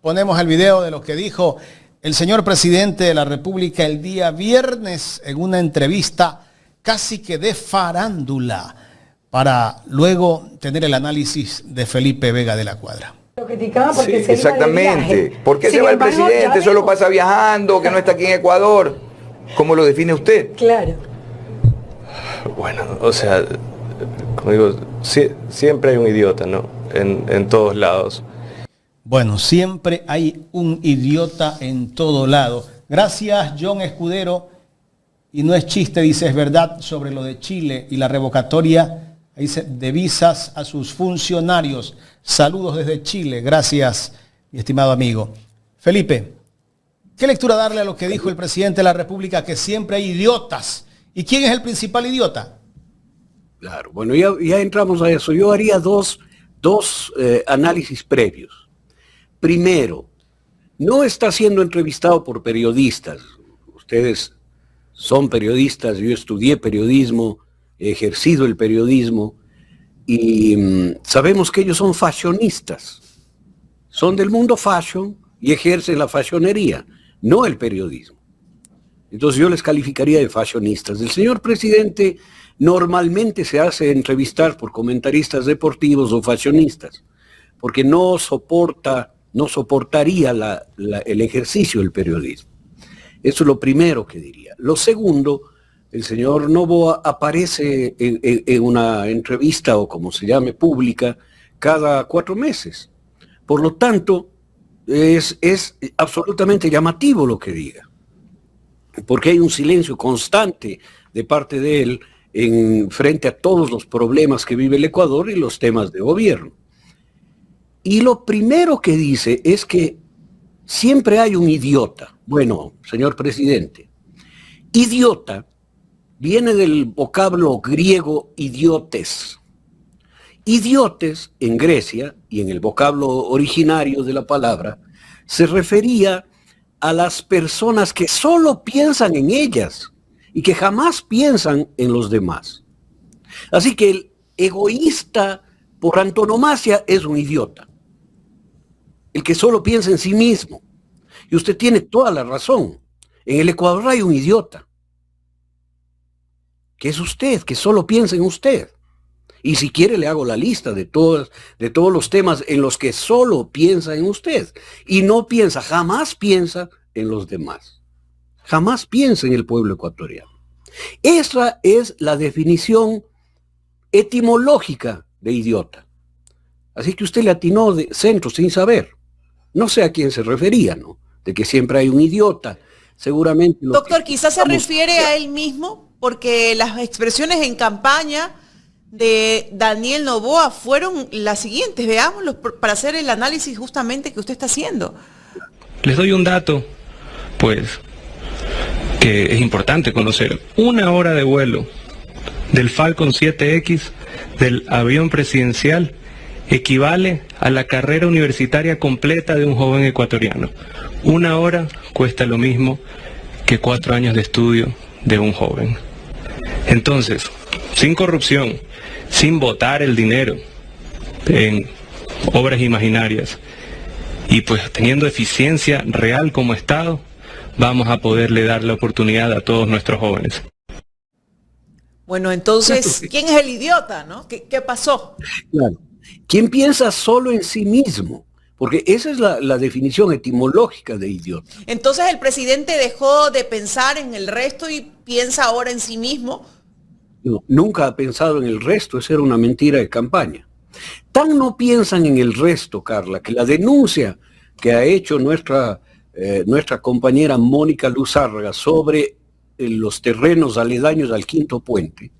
ponemos el video de lo que dijo el señor presidente de la República el día viernes en una entrevista casi que de farándula, para luego tener el análisis de Felipe Vega de la Cuadra. Lo criticaba porque sí, exactamente. ¿Por qué se va el presidente? Solo pasa viajando, que no está aquí en Ecuador. ¿Cómo lo define usted? Claro. Bueno, o sea, como digo, siempre hay un idiota, ¿no? En todos lados. Bueno, siempre hay un idiota en todo lado. Gracias, John Escudero. Y no es chiste, dice, es verdad sobre lo de Chile y la revocatoria de visas a sus funcionarios. Saludos desde Chile. Gracias, mi estimado amigo. Felipe, ¿qué lectura darle a lo que dijo el presidente de la República, que siempre hay idiotas? ¿Y quién es el principal idiota? Claro, bueno, ya entramos a eso. Yo haría dos análisis previos. Primero, no está siendo entrevistado por periodistas. Ustedes son periodistas, yo estudié periodismo, he ejercido el periodismo y sabemos que ellos son fashionistas. Son del mundo fashion y ejercen la fashionería, no el periodismo. Entonces yo les calificaría de fashionistas. El señor presidente normalmente se hace entrevistar por comentaristas deportivos o fashionistas, porque no soportaría el ejercicio del periodismo. Eso es lo primero que diría. Lo segundo, el señor Noboa aparece en una entrevista, o como se llame, pública, cada 4 meses. Por lo tanto, es absolutamente llamativo lo que diga, porque hay un silencio constante de parte de él frente a todos los problemas que vive el Ecuador y los temas de gobierno. Y lo primero que dice es que siempre hay un idiota. Bueno, señor presidente, idiota viene del vocablo griego idiotes. Idiotes en Grecia, y en el vocablo originario de la palabra, se refería a las personas que solo piensan en ellas y que jamás piensan en los demás. Así que el egoísta por antonomasia es un idiota. El que solo piensa en sí mismo. Y usted tiene toda la razón. En el Ecuador hay un idiota, que es usted, que solo piensa en usted. Y si quiere le hago la lista de todos los temas en los que solo piensa en usted. Y no piensa, jamás piensa en los demás. Jamás piensa en el pueblo ecuatoriano. Esa es la definición etimológica de idiota. Así que usted le atinó de centro sin saber. No sé a quién se refería, ¿no? De que siempre hay un idiota. Seguramente... Doctor, quizás se refiere a él mismo, porque las expresiones en campaña de Daniel Noboa fueron las siguientes. Veámoslo para hacer el análisis justamente que usted está haciendo. Les doy un dato, pues, que es importante conocer. 1 hora de vuelo del Falcon 7X, del avión presidencial, equivale a la carrera universitaria completa de un joven ecuatoriano. 1 hora cuesta lo mismo que 4 años de estudio de un joven. Entonces, sin corrupción, sin botar el dinero en obras imaginarias y pues teniendo eficiencia real como Estado, vamos a poderle dar la oportunidad a todos nuestros jóvenes. Bueno, entonces, ¿quién es el idiota, no? ¿Qué pasó? Claro. ¿Quién piensa solo en sí mismo? Porque esa es la definición etimológica de idiota. Entonces el presidente dejó de pensar en el resto y piensa ahora en sí mismo. No, nunca ha pensado en el resto, esa era una mentira de campaña. Tan no piensan en el resto, Carla, que la denuncia que ha hecho nuestra compañera Mónica Luzárraga sobre los terrenos aledaños al Quinto Puente,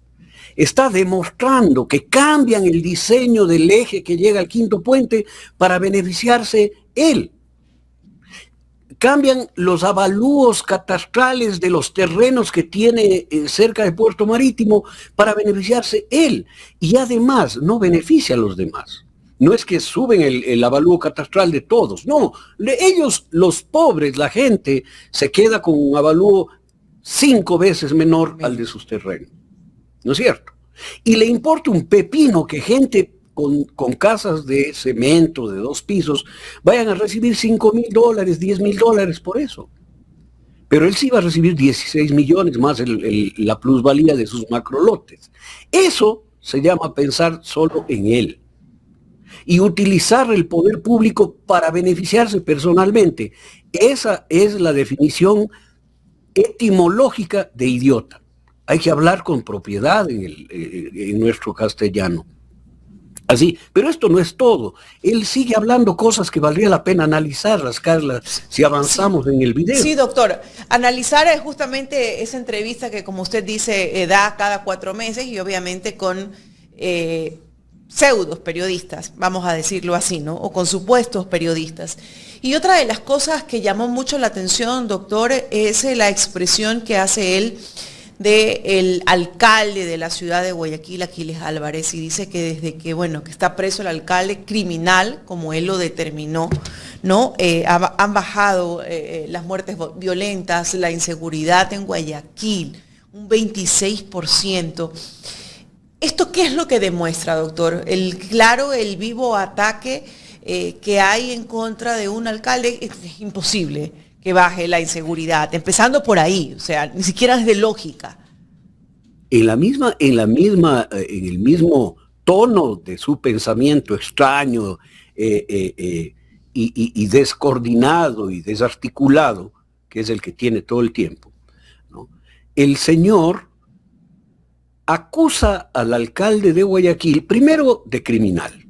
está demostrando que cambian el diseño del eje que llega al Quinto Puente para beneficiarse él. Cambian los avalúos catastrales de los terrenos que tiene cerca de Puerto Marítimo para beneficiarse él. Y además no beneficia a los demás. No es que suben el avalúo catastral de todos. No, ellos, los pobres, la gente, se queda con un avalúo 5 veces menor al de sus terrenos. ¿No es cierto? Y le importa un pepino que gente con casas de cemento de 2 pisos vayan a recibir $5,000, $10,000 por eso. Pero él sí va a recibir 16 millones más la plusvalía de sus macrolotes. Eso se llama pensar solo en él y utilizar el poder público para beneficiarse personalmente. Esa es la definición etimológica de idiota. Hay que hablar con propiedad en nuestro castellano. Así, pero esto no es todo. Él sigue hablando cosas que valdría la pena analizarlas, Carla, si avanzamos en el video. Sí, doctor. Analizar es justamente esa entrevista que, como usted dice, da cada 4 meses y obviamente con pseudos periodistas, vamos a decirlo así, ¿no? O con supuestos periodistas. Y otra de las cosas que llamó mucho la atención, doctor, es la expresión que hace él del alcalde de la ciudad de Guayaquil, Aquiles Álvarez, y dice que desde que, bueno, que está preso el alcalde criminal, como él lo determinó, ¿no? Han bajado las muertes violentas, la inseguridad en Guayaquil, un 26%. ¿Esto qué es lo que demuestra, doctor? El vivo ataque que hay en contra de un alcalde. Es imposible que baje la inseguridad, empezando por ahí, o sea, ni siquiera es de lógica. En el mismo tono de su pensamiento extraño y descoordinado y desarticulado, que es el que tiene todo el tiempo, ¿no? El señor acusa al alcalde de Guayaquil, primero, de criminal.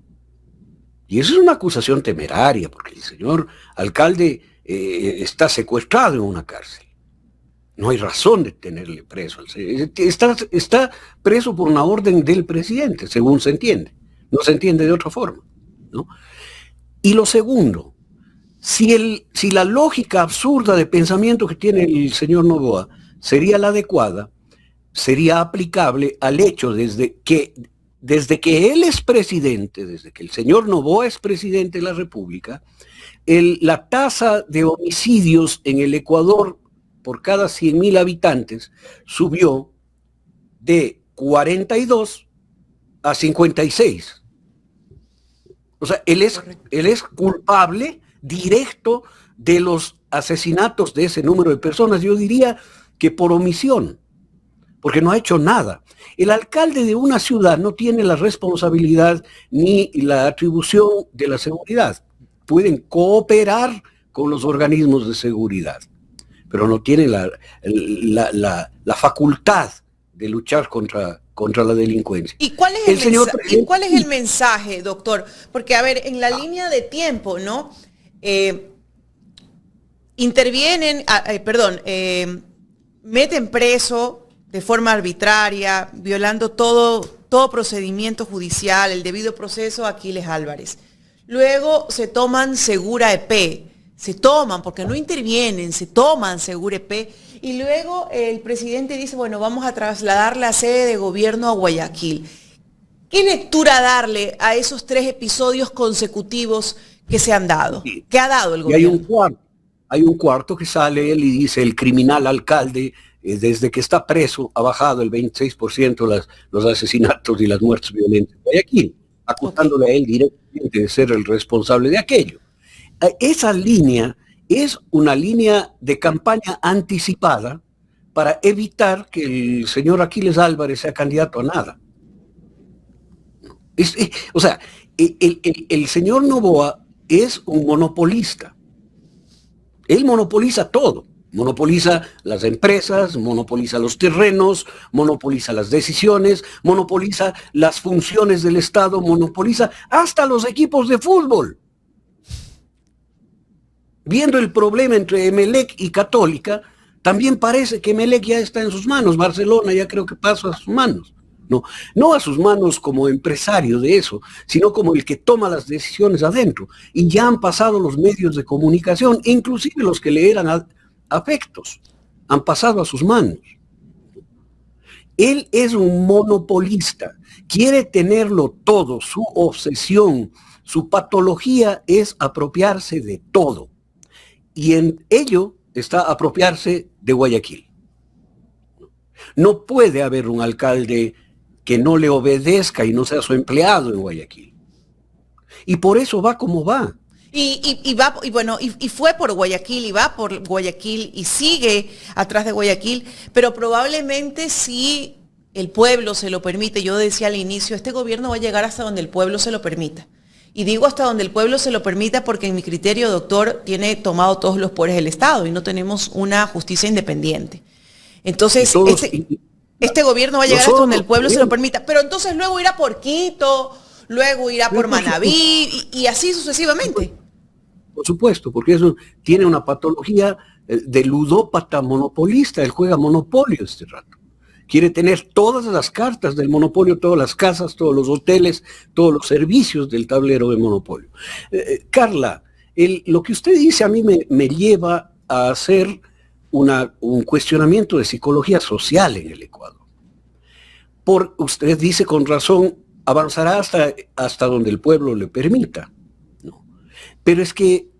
Y eso es una acusación temeraria, porque el señor alcalde está secuestrado en una cárcel. No hay razón de tenerle preso. Está preso por una orden del presidente, según se entiende. No se entiende de otra forma, ¿no? Y lo segundo, si la lógica absurda de pensamiento que tiene el señor Noboa sería la adecuada, sería aplicable al hecho desde que él es presidente, desde que el señor Noboa es presidente de la República, la tasa de homicidios en el Ecuador por cada 100,000 habitantes subió de 42 a 56. O sea, él es culpable directo de los asesinatos de ese número de personas. Yo diría que por omisión, porque no ha hecho nada. El alcalde de una ciudad no tiene la responsabilidad ni la atribución de la seguridad. Pueden cooperar con los organismos de seguridad, pero no tienen la facultad de luchar contra la delincuencia. ¿Y cuál es el mensaje, doctor? Porque, a ver, en la línea de tiempo, ¿no? Meten preso de forma arbitraria, violando todo procedimiento judicial, el debido proceso a Aquiles Álvarez. Luego se toman Segura EP, porque no intervienen, se toman Segura EP, y luego el presidente dice, bueno, vamos a trasladar la sede de gobierno a Guayaquil. ¿Qué lectura darle a esos 3 episodios consecutivos que se han dado? ¿Qué ha dado el gobierno? Hay un cuarto que sale él y dice, el criminal alcalde, desde que está preso, ha bajado el 26% los asesinatos y las muertes violentas en Guayaquil, acusándole a él directamente de ser el responsable de aquello. Esa línea es una línea de campaña anticipada para evitar que el señor Aquiles Álvarez sea candidato a nada. El señor Noboa es un monopolista. Él monopoliza todo. Monopoliza las empresas, monopoliza los terrenos, monopoliza las decisiones, monopoliza las funciones del Estado, monopoliza hasta los equipos de fútbol. Viendo el problema entre Emelec y Católica, también parece que Emelec ya está en sus manos. Barcelona ya creo que pasó a sus manos. No a sus manos como empresario de eso, sino como el que toma las decisiones adentro. Y ya han pasado los medios de comunicación, inclusive los que le eran afectos, han pasado a sus manos. Él es un monopolista, quiere tenerlo todo, su obsesión, su patología es apropiarse de todo. Y en ello está apropiarse de Guayaquil. No puede haber un alcalde que no le obedezca y no sea su empleado en Guayaquil. Y por eso va como va. Y fue por Guayaquil y va por Guayaquil y sigue atrás de Guayaquil, pero probablemente si el pueblo se lo permite, yo decía al inicio, este gobierno va a llegar hasta donde el pueblo se lo permita. Y digo hasta donde el pueblo se lo permita porque en mi criterio, doctor, tiene tomado todos los poderes del Estado y no tenemos una justicia independiente. Entonces, este gobierno va a llegar hasta donde el pueblo se lo permita, pero entonces luego irá por Quito, luego irá por Manabí y así sucesivamente. Por supuesto, porque eso tiene una patología de ludópata monopolista. Él juega monopolio este rato. Quiere tener todas las cartas del monopolio, todas las casas, todos los hoteles, todos los servicios del tablero de monopolio. Carla, lo que usted dice a mí me lleva a hacer un cuestionamiento de psicología social en el Ecuador. Usted dice con razón, avanzará hasta donde el pueblo le permita. No. Pero es que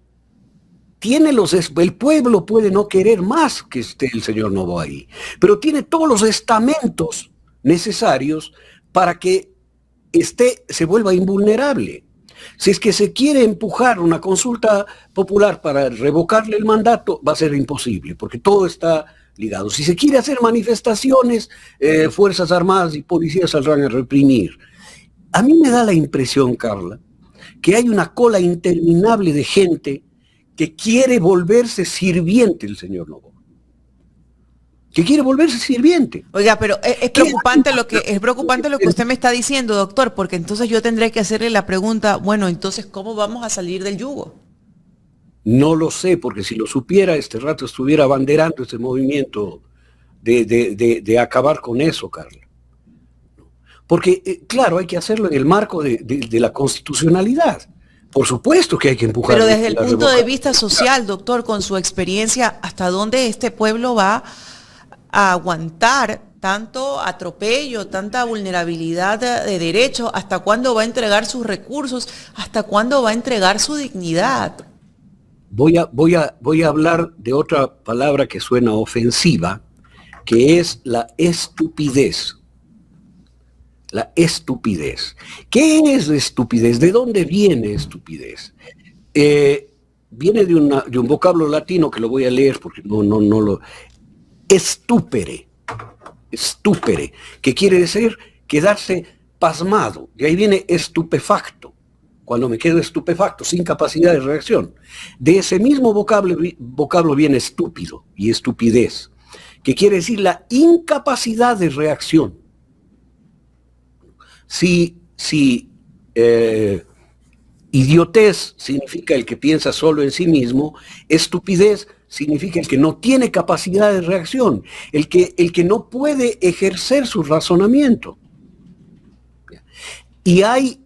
el pueblo puede no querer más que esté el señor Noboa ahí, pero tiene todos los estamentos necesarios para que se vuelva invulnerable. Si es que se quiere empujar una consulta popular para revocarle el mandato, va a ser imposible, porque todo está ligado. Si se quiere hacer manifestaciones, Fuerzas Armadas y policías saldrán a reprimir. A mí me da la impresión, Carla, que hay una cola interminable de gente que quiere volverse sirviente el señor Noboa. Que quiere volverse sirviente. Oiga, pero es preocupante lo que usted me está diciendo, doctor, porque entonces yo tendré que hacerle la pregunta, bueno, entonces, ¿cómo vamos a salir del yugo? No lo sé, porque si lo supiera, este rato estuviera abanderando este movimiento de acabar con eso, Carla. Porque, claro, hay que hacerlo en el marco de la constitucionalidad. Por supuesto que hay que empujar. Pero desde el punto de vista social, doctor, con su experiencia, ¿hasta dónde este pueblo va a aguantar tanto atropello, tanta vulnerabilidad de derechos? ¿Hasta cuándo va a entregar sus recursos? ¿Hasta cuándo va a entregar su dignidad? Voy a hablar de otra palabra que suena ofensiva, que es la estupidez. La estupidez. ¿Qué es la estupidez? ¿De dónde viene estupidez? Viene de un vocablo latino que lo voy a leer porque no lo... Estúpere, que quiere decir quedarse pasmado. De ahí viene estupefacto. Cuando me quedo estupefacto, sin capacidad de reacción. De ese mismo vocablo viene estúpido y estupidez, que quiere decir la incapacidad de reacción. Si idiotez significa el que piensa solo en sí mismo, estupidez significa el que no tiene capacidad de reacción, el que no puede ejercer su razonamiento. Y hay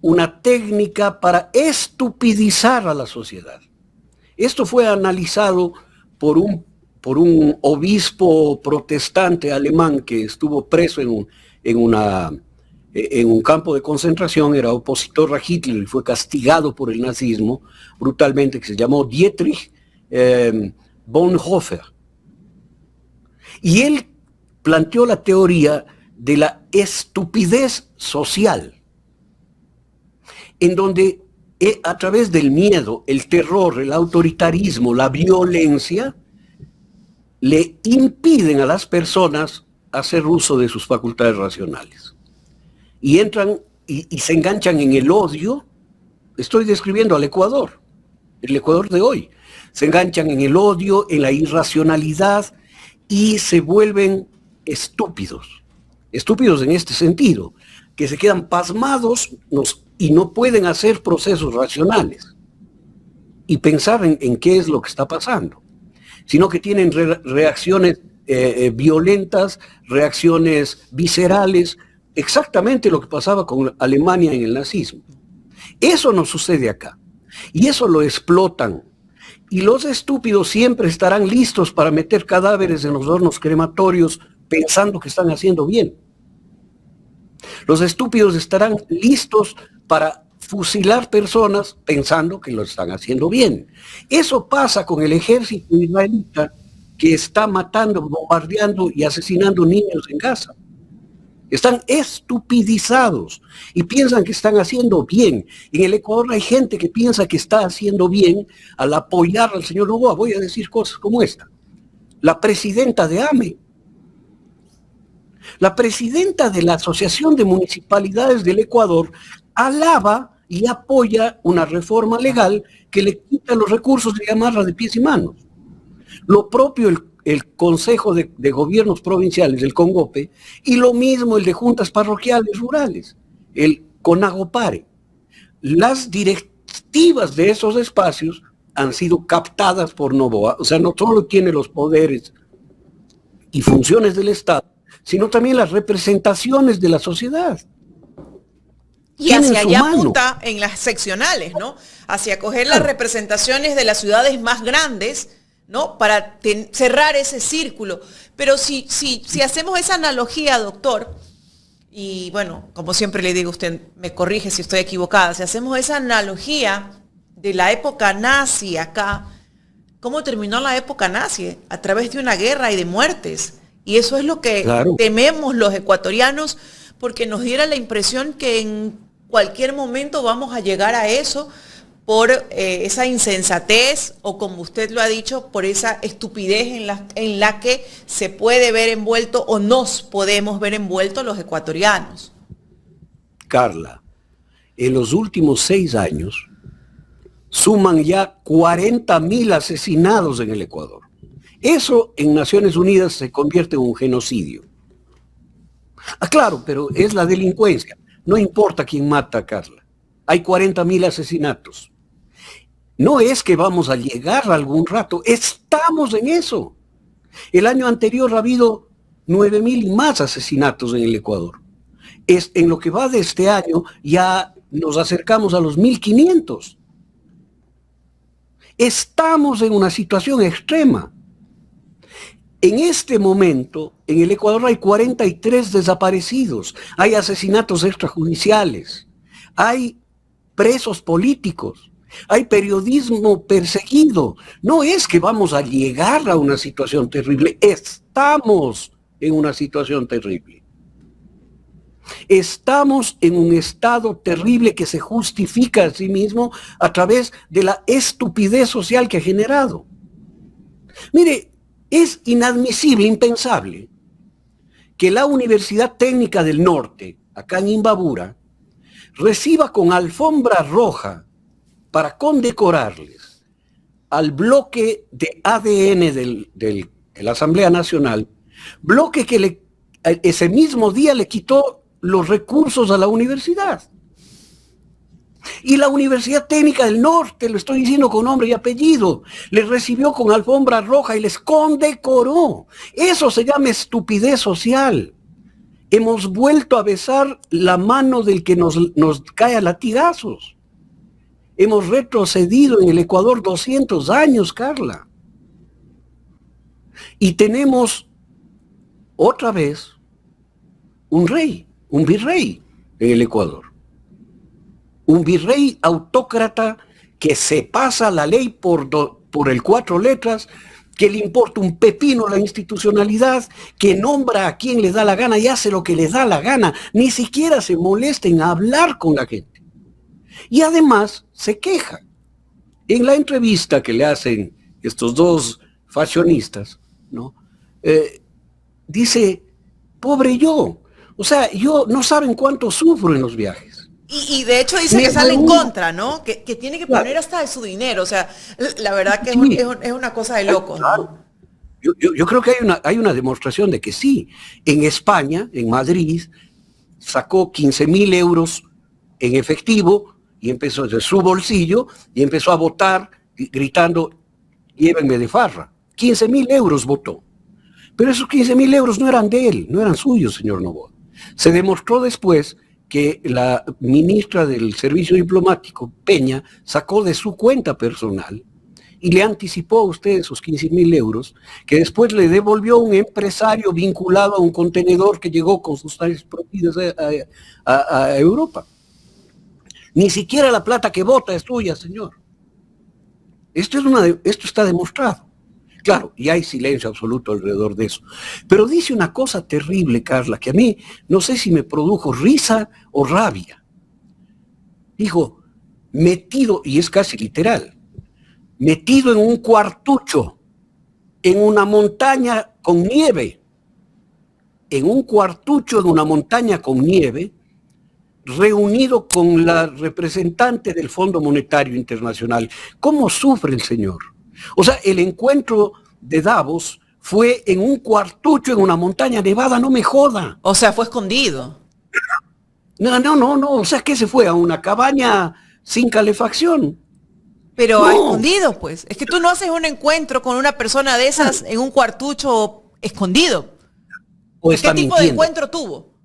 una técnica para estupidizar a la sociedad. Esto fue analizado por un obispo protestante alemán que estuvo preso en un campo de concentración, era opositor a Hitler y fue castigado por el nazismo brutalmente, que se llamó Dietrich Bonhoeffer. Y él planteó la teoría de la estupidez social, en donde a través del miedo, el terror, el autoritarismo, la violencia, le impiden a las personas hacer uso de sus facultades racionales. Y entran y se enganchan en el odio. Estoy describiendo al Ecuador, el Ecuador de hoy. Se enganchan en el odio, en la irracionalidad y se vuelven estúpidos. Estúpidos en este sentido, que se quedan pasmados y no pueden hacer procesos racionales y pensar en qué es lo que está pasando, sino que tienen reacciones violentas, reacciones viscerales, exactamente lo que pasaba con Alemania en el nazismo. Eso no sucede acá. Y eso lo explotan. Y los estúpidos siempre estarán listos para meter cadáveres en los hornos crematorios pensando que están haciendo bien. Los estúpidos estarán listos para fusilar personas pensando que lo están haciendo bien. Eso pasa con el ejército israelita que está matando, bombardeando y asesinando niños en Gaza. Están estupidizados y piensan que están haciendo bien. En el Ecuador hay gente que piensa que está haciendo bien al apoyar al señor Noboa. Voy a decir cosas como esta. La presidenta de AME, la presidenta de la Asociación de Municipalidades del Ecuador, alaba y apoya una reforma legal que le quita los recursos y amarra de pies y manos. Lo propio el Consejo de Gobiernos Provinciales, el CONGOPE, y lo mismo el de Juntas Parroquiales Rurales, el CONAGOPARE. Las directivas de esos espacios han sido captadas por Noboa, o sea, no solo tiene los poderes y funciones del Estado, sino también las representaciones de la sociedad. Y hacia allá apunta en las seccionales, ¿no? Hacia coger las representaciones de las ciudades más grandes, ¿no? Para cerrar ese círculo. Pero si hacemos esa analogía, doctor, y bueno, como siempre le digo, usted me corrige si estoy equivocada, si hacemos esa analogía de la época nazi acá, ¿cómo terminó la época nazi? A través de una guerra y de muertes. Y eso es lo que tememos los ecuatorianos, porque nos diera la impresión que en cualquier momento vamos a llegar a eso por esa insensatez o, como usted lo ha dicho, por esa estupidez en la que se puede ver envuelto o nos podemos ver envueltos los ecuatorianos. Carla, en los últimos 6 años suman ya 40.000 asesinados en el Ecuador. Eso en Naciones Unidas se convierte en un genocidio. Claro, pero es la delincuencia. No importa quién mata, Carla. Hay 40.000 asesinatos. No es que vamos a llegar algún rato, estamos en eso. El año anterior ha habido 9.000 y más asesinatos en el Ecuador. En lo que va de este año ya nos acercamos a los 1.500. Estamos en una situación extrema. En este momento, en el Ecuador hay 43 desaparecidos, hay asesinatos extrajudiciales, hay presos políticos, hay periodismo perseguido. No es que vamos a llegar a una situación terrible, estamos en una situación terrible. Estamos en un estado terrible que se justifica a sí mismo a través de la estupidez social que ha generado. Mire, es inadmisible, impensable, que la Universidad Técnica del Norte, acá en Imbabura, reciba con alfombra roja para condecorarles al bloque de ADN de la Asamblea Nacional, bloque que ese mismo día le quitó los recursos a la universidad. Y la Universidad Técnica del Norte, lo estoy diciendo con nombre y apellido, les recibió con alfombra roja y les condecoró. Eso se llama estupidez social. Hemos vuelto a besar la mano del que nos cae a latigazos. Hemos retrocedido en el Ecuador 200 años, Carla. Y tenemos otra vez un rey, un virrey en el Ecuador. Un virrey autócrata que se pasa la ley por el 4 letras, que le importa un pepino la institucionalidad, que nombra a quien le da la gana y hace lo que le da la gana, ni siquiera se molesta en hablar con la gente. Y además se queja. En la entrevista que le hacen estos dos fashionistas, ¿no? Dice, pobre yo, o sea, yo no saben cuánto sufro en los viajes. Y de hecho dice que sale en contra, ¿no? Que tiene que poner hasta de su dinero. O sea, la verdad que es una cosa de locos, ¿no? Yo creo que hay una demostración de que sí. En España, en Madrid, sacó 15.000 euros en efectivo y empezó de su bolsillo y empezó a votar gritando, llévenme de farra. 15.000 euros votó. Pero esos 15.000 euros no eran de él, no eran suyos, señor Noboa. Se demostró después que la ministra del Servicio Diplomático, Peña, sacó de su cuenta personal y le anticipó a usted esos 15.000 euros, que después le devolvió un empresario vinculado a un contenedor que llegó con sustancias prohibidas a Europa. Ni siquiera la plata que vota es tuya, señor. Esto está demostrado. Claro, y hay silencio absoluto alrededor de eso. Pero dice una cosa terrible, Carla, que a mí no sé si me produjo risa o rabia. Dijo, metido, y es casi literal, metido en un cuartucho, en una montaña con nieve, en un cuartucho en una montaña con nieve, reunido con la representante del Fondo Monetario Internacional. ¿Cómo sufre el señor? O sea, el encuentro de Davos fue en un cuartucho en una montaña nevada, no me joda. O sea, fue escondido. No, o sea, que se fue a una cabaña sin calefacción. Pero No. escondido, pues. Es que tú no haces un encuentro con una persona de esas en un cuartucho escondido. O ¿Qué está tipo mintiendo. de encuentro tuvo?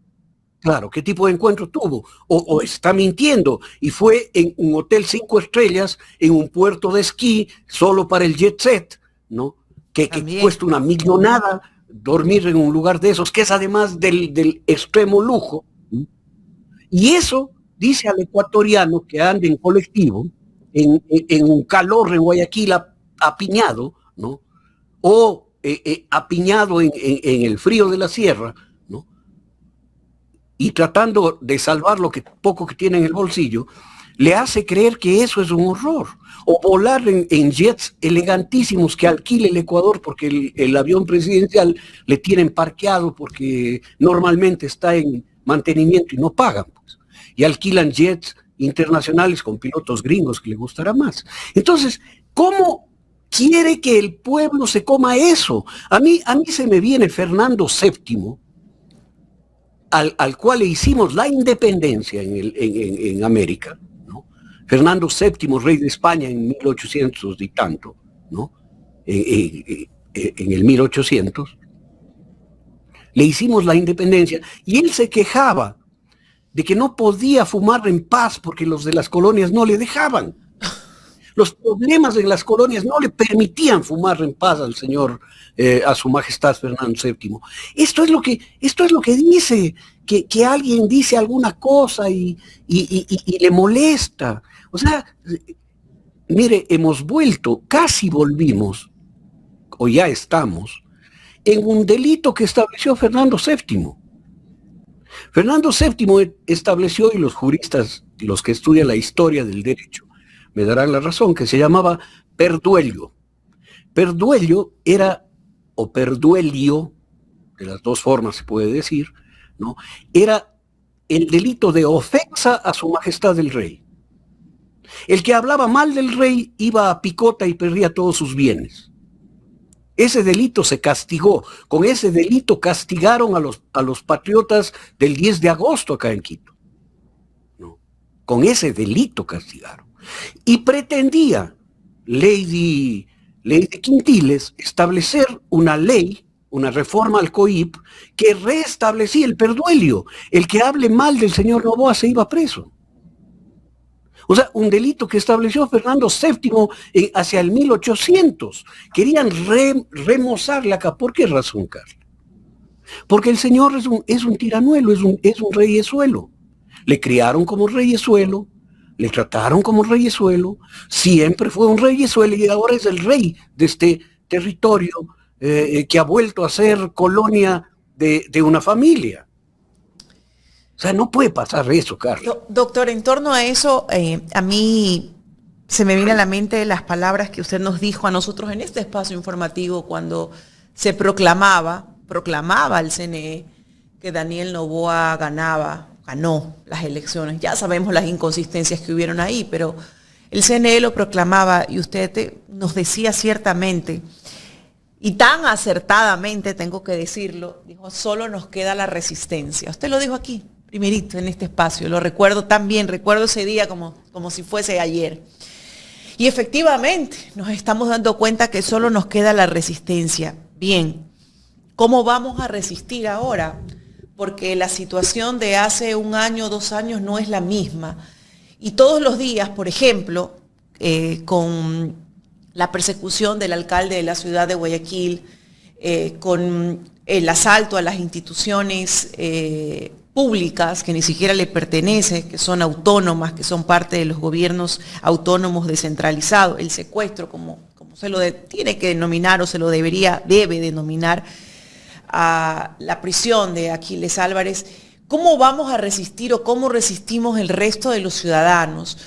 Claro, ¿qué tipo de encuentro tuvo? O está mintiendo y fue en un hotel 5 estrellas, en un puerto de esquí, solo para el jet set, ¿no? Que cuesta una millonada dormir en un lugar de esos, que es además del extremo lujo. ¿Sí? Y eso dice al ecuatoriano que anda en colectivo, en un calor en Guayaquil apiñado, ¿no? O apiñado en el frío de la sierra, ¿no? Y tratando de salvar lo que poco que tiene en el bolsillo, le hace creer que eso es un horror. O volar en jets elegantísimos que alquile el Ecuador porque el avión presidencial le tienen parqueado porque normalmente está en mantenimiento y no pagan. Pues. Y alquilan jets internacionales con pilotos gringos que le gustará más. Entonces, ¿cómo quiere que el pueblo se coma eso? A mí se me viene Fernando VII, al cual le hicimos la independencia en América, ¿no? Fernando VII, rey de España en 1800 y tanto, ¿no? En el 1800, le hicimos la independencia y él se quejaba de que no podía fumar en paz porque los de las colonias no le dejaban. Los problemas en las colonias no le permitían fumar en paz al señor, a su majestad Fernando VII. Esto es lo que dice, que alguien dice alguna cosa y le molesta. O sea, mire, casi volvimos, o ya estamos, en un delito que estableció Fernando VII. Fernando VII estableció, y los juristas, los que estudian la historia del derecho, me darán la razón, que se llamaba perduelio. Perduelio era, o perduelio, de las dos formas se puede decir, ¿no? Era el delito de ofensa a su majestad el rey. El que hablaba mal del rey iba a picota y perdía todos sus bienes. Ese delito se castigó. Con ese delito castigaron a los patriotas del 10 de agosto acá en Quito. ¿No? Con ese delito castigaron. Y pretendía Lady Quintiles establecer una ley, una reforma al COIP, que restablecía el perduelio. El que hable mal del señor Noboa se iba preso. O sea, un delito que estableció Fernando VII hacia el 1800. Querían remozarla acá. ¿Por qué razón, Carla? Porque el señor es un tiranuelo, es un reyesuelo. Le criaron como reyesuelo, le trataron como reyesuelo, siempre fue un reyesuelo y ahora es el rey de este territorio que ha vuelto a ser colonia de una familia. O sea, no puede pasar eso, Carlos. Doctor, en torno a eso, a mí se me viene a la mente las palabras que usted nos dijo a nosotros en este espacio informativo cuando se proclamaba el CNE que Daniel Noboa ganó las elecciones. Ya sabemos las inconsistencias que hubieron ahí, pero el CNE lo proclamaba y usted nos decía ciertamente, y tan acertadamente, tengo que decirlo, dijo, solo nos queda la resistencia. Usted lo dijo aquí, primerito, en este espacio. Lo recuerdo tan bien, recuerdo ese día como si fuese ayer. Y efectivamente, nos estamos dando cuenta que solo nos queda la resistencia. Bien, ¿cómo vamos a resistir ahora? Porque la situación de hace 1 año, 2 años no es la misma. Y todos los días, por ejemplo, con la persecución del alcalde de la ciudad de Guayaquil, con el asalto a las instituciones públicas que ni siquiera le pertenecen, que son autónomas, que son parte de los gobiernos autónomos descentralizados, el secuestro, como se lo tiene que denominar o debe denominar, a la prisión de Aquiles Álvarez. ¿Cómo vamos a resistir o cómo resistimos el resto de los ciudadanos?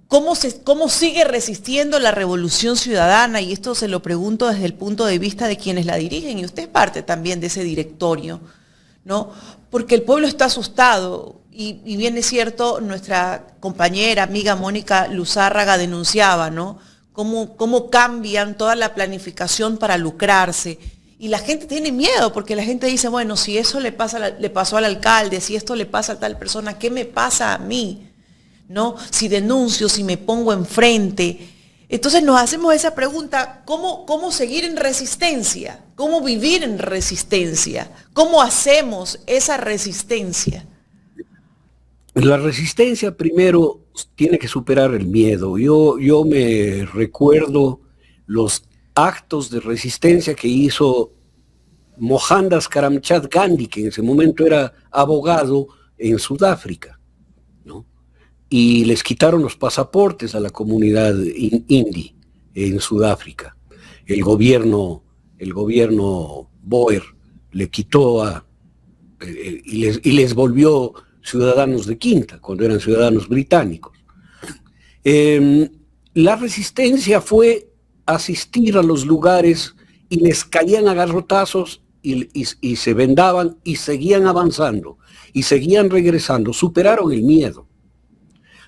¿Cómo sigue resistiendo la revolución ciudadana? Y esto se lo pregunto desde el punto de vista de quienes la dirigen, y usted es parte también de ese directorio, ¿no? Porque el pueblo está asustado, y bien es cierto, nuestra compañera, amiga Mónica Luzárraga denunciaba, ¿no? Cómo cambian toda la planificación para lucrarse. Y la gente tiene miedo, porque la gente dice, bueno, si eso le pasó al alcalde, si esto le pasa a tal persona, ¿qué me pasa a mí? ¿No? Si denuncio, si me pongo enfrente. Entonces nos hacemos esa pregunta, ¿cómo seguir en resistencia? ¿Cómo vivir en resistencia? ¿Cómo hacemos esa resistencia? La resistencia primero tiene que superar el miedo. Yo me recuerdo los actos de resistencia que hizo Mohandas Karamchand Gandhi, que en ese momento era abogado en Sudáfrica, ¿no? Y les quitaron los pasaportes a la comunidad hindi en Sudáfrica. El gobierno Boer le quitó y les volvió ciudadanos de quinta, cuando eran ciudadanos británicos. La resistencia fue asistir a los lugares y les caían a garrotazos y se vendaban y seguían avanzando y seguían regresando. Superaron el miedo.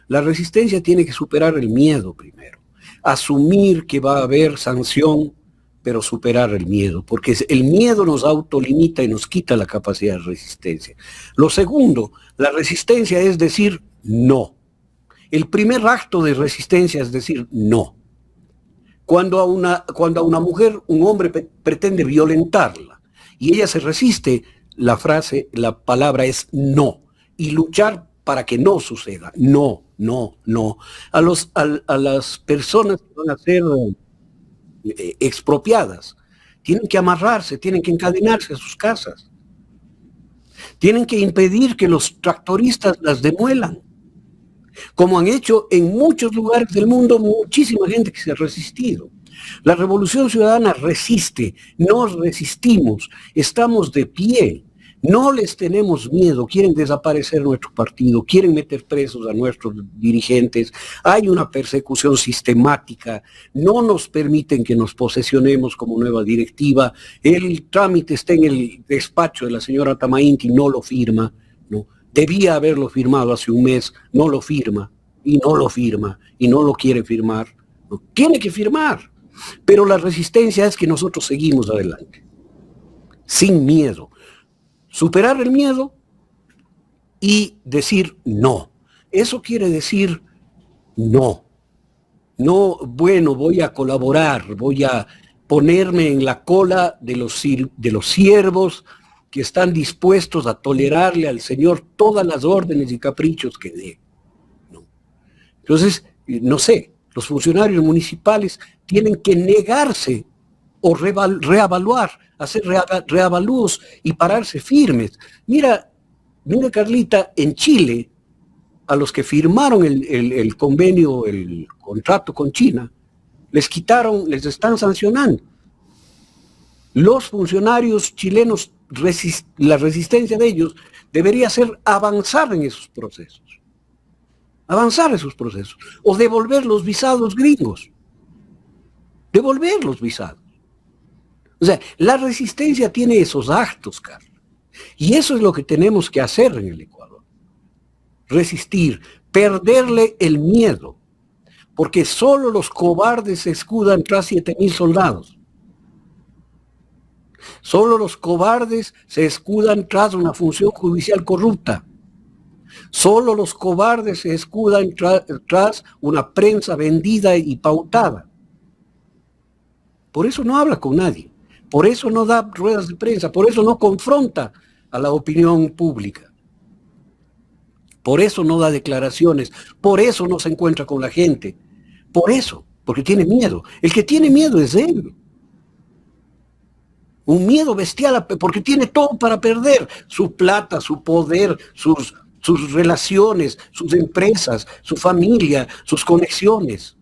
La resistencia tiene que superar el miedo primero. Asumir que va a haber sanción, pero superar el miedo, porque el miedo nos autolimita y nos quita la capacidad de resistencia. Lo segundo, la resistencia es decir no. El primer acto de resistencia es decir no. Cuando a una mujer, un hombre pretende violentarla y ella se resiste, la palabra es no. Y luchar para que no suceda. No, no, no. A las personas que van a ser expropiadas, tienen que amarrarse, tienen que encadenarse a sus casas. Tienen que impedir que los tractoristas las demuelan, como han hecho en muchos lugares del mundo muchísima gente que se ha resistido. La revolución ciudadana resiste, nos resistimos, estamos de pie, no les tenemos miedo, quieren desaparecer nuestro partido, quieren meter presos a nuestros dirigentes, hay una persecución sistemática, no nos permiten que nos posesionemos como nueva directiva, el trámite está en el despacho de la señora Tamainti, no lo firma, ¿no? Debía haberlo firmado hace un mes, no lo firma, y no lo quiere firmar. ¿No? Tiene que firmar, pero la resistencia es que nosotros seguimos adelante, sin miedo. Superar el miedo y decir no. Eso quiere decir no. No, bueno, voy a colaborar, voy a ponerme en la cola de los siervos que están dispuestos a tolerarle al Señor todas las órdenes y caprichos que dé. ¿No? Entonces, no sé, los funcionarios municipales tienen que negarse o reevaluar, hacer reavalúos y pararse firmes. Mira, Carlita, en Chile, a los que firmaron el convenio, el contrato con China, les están sancionando. Los funcionarios chilenos, la resistencia de ellos debería ser avanzar en esos procesos. Avanzar esos procesos. O devolver los visados gringos. Devolver los visados. O sea, la resistencia tiene esos actos, Carlos. Y eso es lo que tenemos que hacer en el Ecuador. Resistir, perderle el miedo. Porque solo los cobardes se escudan tras 7.000 soldados. Solo los cobardes se escudan tras una función judicial corrupta. Solo los cobardes se escudan tras una prensa vendida y pautada. Por eso no habla con nadie. Por eso no da ruedas de prensa, por eso no confronta a la opinión pública. Por eso no da declaraciones, por eso no se encuentra con la gente. Por eso, porque tiene miedo. El que tiene miedo es él. Un miedo bestial porque tiene todo para perder. Su plata, su poder, sus relaciones, sus empresas, su familia, sus conexiones.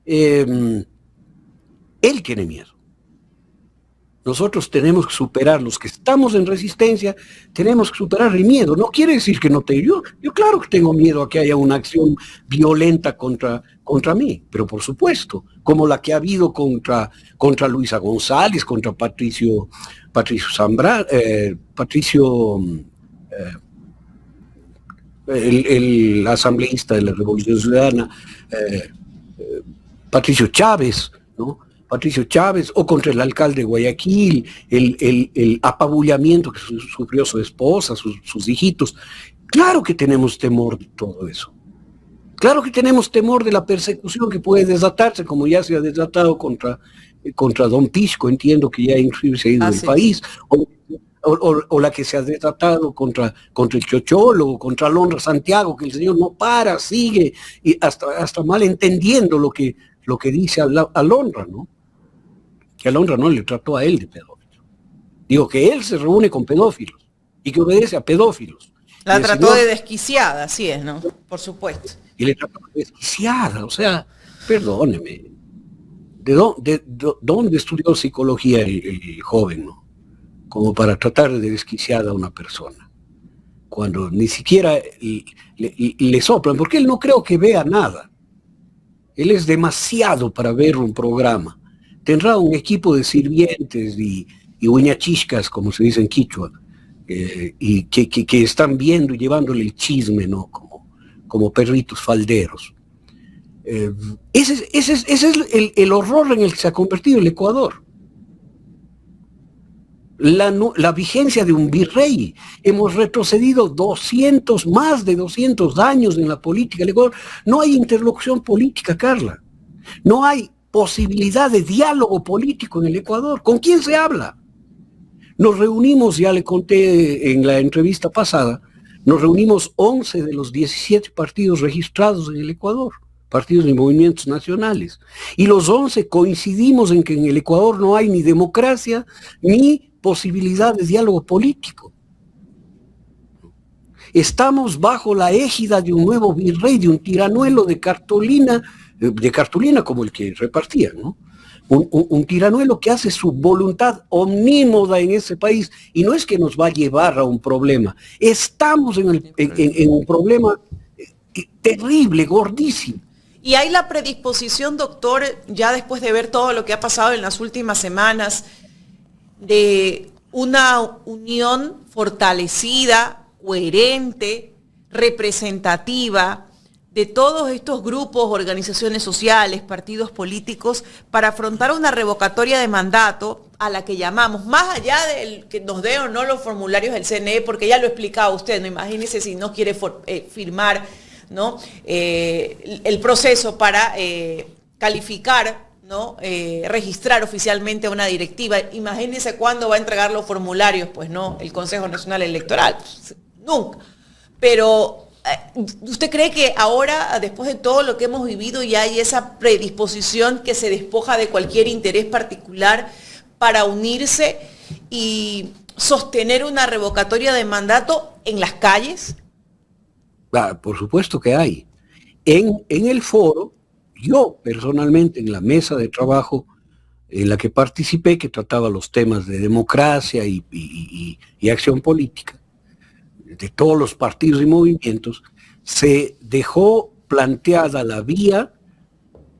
Él tiene miedo. Nosotros tenemos que superar, los que estamos en resistencia, tenemos que superar el miedo. No quiere decir que no tengo. Yo claro que tengo miedo a que haya una acción violenta contra mí, pero por supuesto, como la que ha habido contra Luisa González, contra Patricio Zambrano, el asambleísta de la Revolución Ciudadana, Patricio Chávez, ¿no? Patricio Chávez, o contra el alcalde de Guayaquil, el apabullamiento que sufrió su esposa, sus hijitos. Claro que tenemos temor de todo eso. Claro que tenemos temor de la persecución que puede desatarse, como ya se ha desatado contra Don Pisco, entiendo que ya inclusive se ha ido del país, o la que se ha desatado contra el Chocholo, contra Alondra Santiago, que el señor no para, sigue, y hasta mal entendiendo lo que dice Alondra, ¿no? Que Alondra no le trató a él de pedófilo. Digo que él se reúne con pedófilos y que obedece a pedófilos. La trató de desquiciada, así es, ¿no? Por supuesto. Y le trató de desquiciada, o sea, perdóneme. ¿De dónde estudió psicología el joven, no? Como para tratar de desquiciar a una persona. Cuando ni siquiera le soplan, porque él no creo que vea nada. Él es demasiado para ver un programa. Tendrá un equipo de sirvientes y uñachiscas, como se dice en quichua, y que están viendo y llevándole el chisme, ¿no? Como perritos falderos. Ese es el horror en el que se ha convertido el Ecuador. La vigencia de un virrey. Hemos retrocedido más de 200 años en la política del Ecuador. No hay interlocución política, Carla. No hay posibilidad de diálogo político en el Ecuador. ¿Con quién se habla? Nos reunimos, ya le conté en la entrevista pasada, nos reunimos 11 de los 17 partidos registrados en el Ecuador, partidos y movimientos nacionales. Y los 11 coincidimos en que en el Ecuador no hay ni democracia ni posibilidad de diálogo político. Estamos bajo la égida de un nuevo virrey, de un tiranuelo de cartulina como el que repartía, ¿no? Un tiranuelo que hace su voluntad omnímoda en ese país, y no es que nos va a llevar a un problema, estamos en un problema terrible, gordísimo. Y hay la predisposición, doctor, ya después de ver todo lo que ha pasado en las últimas semanas, de una unión fortalecida, coherente, representativa, de todos estos grupos, organizaciones sociales, partidos políticos, para afrontar una revocatoria de mandato a la que llamamos, más allá del que nos dé o no los formularios del CNE, porque ya lo explicaba usted, ¿no? Imagínese si no quiere firmar, ¿no? El proceso para calificar, ¿no? Registrar oficialmente a una directiva. Imagínese cuándo va a entregar los formularios, pues no, el Consejo Nacional Electoral, pues, nunca. Pero ¿usted cree que ahora, después de todo lo que hemos vivido, ya hay esa predisposición que se despoja de cualquier interés particular para unirse y sostener una revocatoria de mandato en las calles? Por supuesto que hay. En el foro, yo personalmente en la mesa de trabajo en la que participé, que trataba los temas de democracia y acción política, de todos los partidos y movimientos, se dejó planteada la vía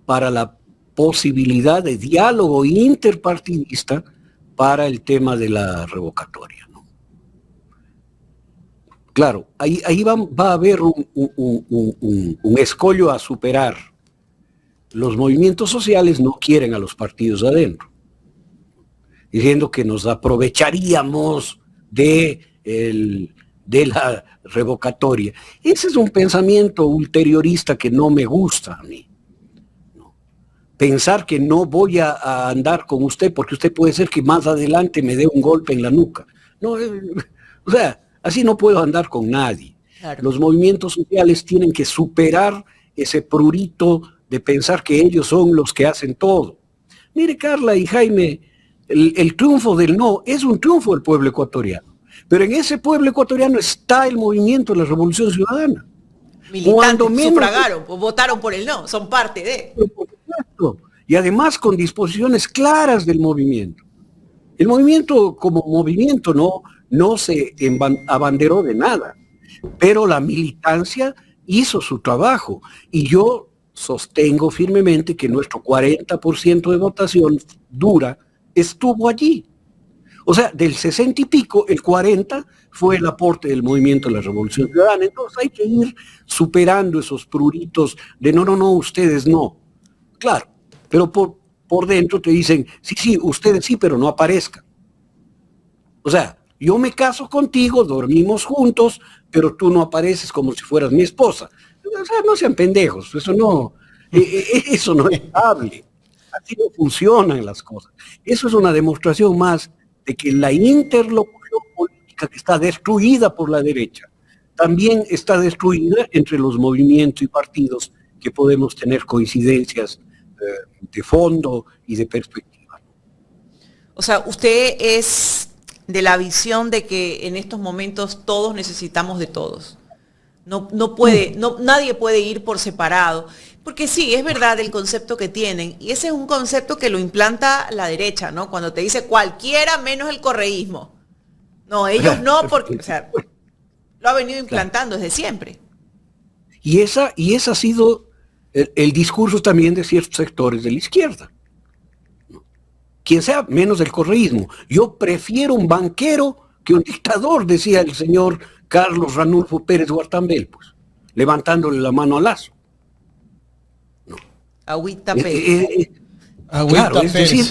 para la posibilidad de diálogo interpartidista para el tema de la revocatoria, ¿no? Claro, ahí va a haber un escollo a superar. Los movimientos sociales no quieren a los partidos adentro, diciendo que nos aprovecharíamos de la revocatoria. Ese es un pensamiento ulteriorista que no me gusta a mí. ¿No? Pensar que no voy a andar con usted porque usted puede ser que más adelante me dé un golpe en la nuca. No, o sea, así no puedo andar con nadie. Claro. Los movimientos sociales tienen que superar ese prurito de pensar que ellos son los que hacen todo. Mire, Carla y Jaime, el triunfo del no es un triunfo del pueblo ecuatoriano. Pero en ese pueblo ecuatoriano está el movimiento de la Revolución Ciudadana. Militantes sufragaron, votaron por el no, son parte de. Por supuesto, y además con disposiciones claras del movimiento. El movimiento como movimiento no se abanderó de nada, pero la militancia hizo su trabajo. Y yo sostengo firmemente que nuestro 40% de votación dura estuvo allí. O sea, del 60 y pico, el 40 fue el aporte del movimiento de la Revolución Ciudadana. Entonces hay que ir superando esos pruritos de no, ustedes no. Claro, pero por dentro te dicen, sí, ustedes sí, pero no aparezcan. O sea, yo me caso contigo, dormimos juntos, pero tú no apareces como si fueras mi esposa. O sea, no sean pendejos, eso no es estable. Así no funcionan las cosas. Eso es una demostración más de que la interlocución política que está destruida por la derecha también está destruida entre los movimientos y partidos que podemos tener coincidencias de fondo y de perspectiva. O sea, usted es de la visión de que en estos momentos todos necesitamos de todos. Nadie puede ir por separado. Porque sí, es verdad el concepto que tienen, y ese es un concepto que lo implanta la derecha, ¿no? Cuando te dice cualquiera menos el correísmo. No, ellos no, porque, o sea, lo ha venido implantando desde siempre. Y esa ha sido el discurso también de ciertos sectores de la izquierda. Quien sea menos el correísmo. Yo prefiero un banquero que un dictador, decía el señor Carlos Ranulfo Pérez Guartambel, pues, levantándole la mano a Lazo. Agüita Pérez. Claro, es decir,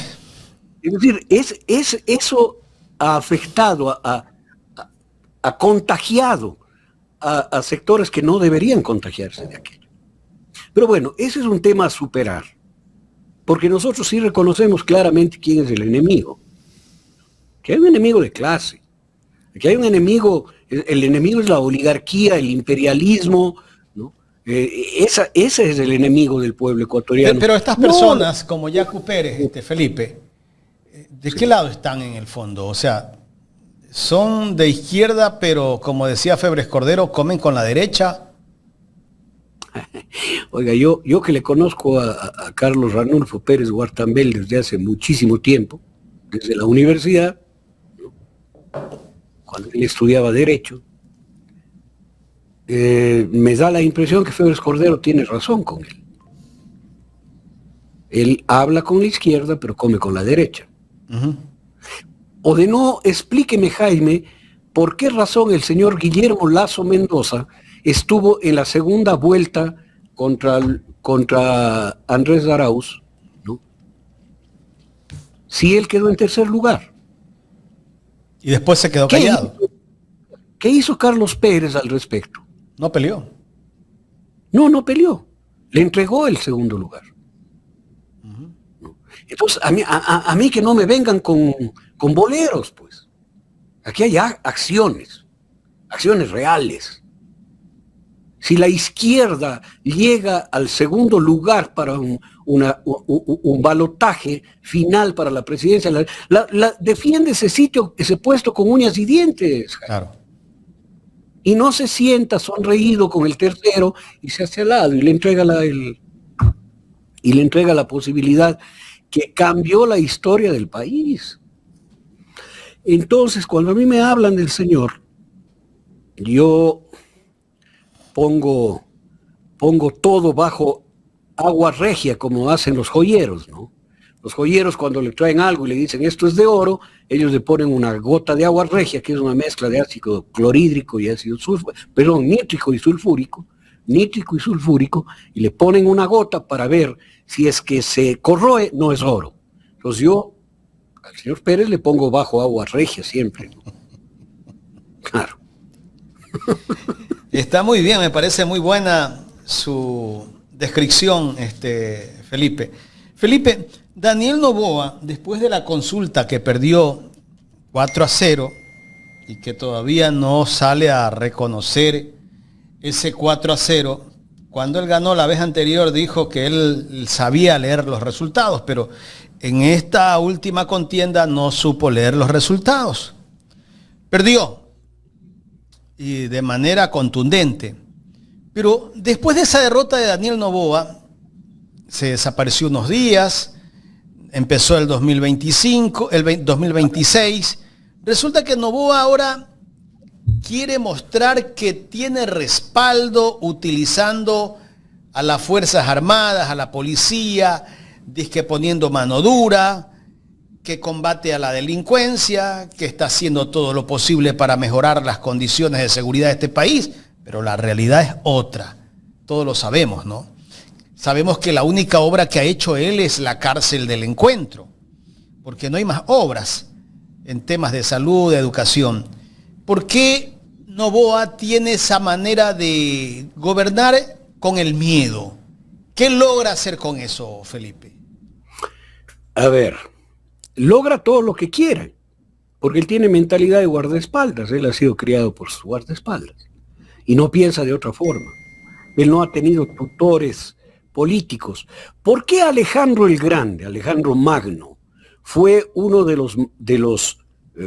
eso ha afectado, ha contagiado a sectores que no deberían contagiarse de aquello. Pero bueno, ese es un tema a superar, porque nosotros sí reconocemos claramente quién es el enemigo. Que hay un enemigo de clase, que hay un enemigo, el enemigo es la oligarquía, el imperialismo, ¿no? Ese es el enemigo del pueblo ecuatoriano. Pero estas personas, como Yacu Pérez, Felipe, ¿de qué lado están en el fondo? O sea, son de izquierda, pero como decía Febres Cordero, comen con la derecha. Oiga, yo que le conozco a Carlos Ranulfo Pérez Guartambel desde hace muchísimo tiempo, desde la universidad, ¿no? Cuando él estudiaba Derecho, me da la impresión que Febres Cordero tiene razón con él. Él habla con la izquierda, pero come con la derecha. Uh-huh. O de no, explíqueme, Jaime, por qué razón el señor Guillermo Lasso Mendoza estuvo en la segunda vuelta contra Andrés Arauz, ¿no? Si él quedó en tercer lugar. Y después se quedó callado. ¿Qué hizo Carlos Pérez al respecto? No peleó. No peleó. Le entregó el segundo lugar. Uh-huh. Entonces, a mí que no me vengan con boleros, pues. Aquí hay acciones reales. Si la izquierda llega al segundo lugar para un balotaje final para la presidencia, defiende ese sitio, ese puesto con uñas y dientes. Claro. Y no se sienta sonreído con el tercero y se hace al lado y le entrega la posibilidad que cambió la historia del país. Entonces, cuando a mí me hablan del señor, yo pongo todo bajo agua regia, como hacen los joyeros, ¿no? Los joyeros, cuando le traen algo y le dicen esto es de oro, ellos le ponen una gota de agua regia, que es una mezcla de ácido clorhídrico y ácido nítrico y sulfúrico, y le ponen una gota para ver si es que se corroe, no es oro. Entonces yo al señor Pérez le pongo bajo agua regia siempre, ¿no? Claro. Está muy bien, me parece muy buena su descripción, Felipe. Felipe, Daniel Noboa, después de la consulta que perdió 4-0 y que todavía no sale a reconocer ese 4-0, cuando él ganó la vez anterior dijo que él sabía leer los resultados, pero en esta última contienda no supo leer los resultados. Perdió, y de manera contundente. Pero después de esa derrota de Daniel Noboa, se desapareció unos días, empezó el 2026. Resulta que Noboa ahora quiere mostrar que tiene respaldo utilizando a las Fuerzas Armadas, a la policía, dizque poniendo mano dura, que combate a la delincuencia, que está haciendo todo lo posible para mejorar las condiciones de seguridad de este país, pero la realidad es otra. Todos lo sabemos, ¿no? Sabemos que la única obra que ha hecho él es la cárcel del Encuentro, porque no hay más obras en temas de salud, de educación. ¿Por qué Noboa tiene esa manera de gobernar con el miedo? ¿Qué logra hacer con eso, Felipe? A ver, logra todo lo que quiera, porque él tiene mentalidad de guardaespaldas. Él ha sido criado por sus guardaespaldas y no piensa de otra forma. Él no ha tenido tutores políticos. ¿Por qué Alejandro el Grande, Alejandro Magno, fue uno de los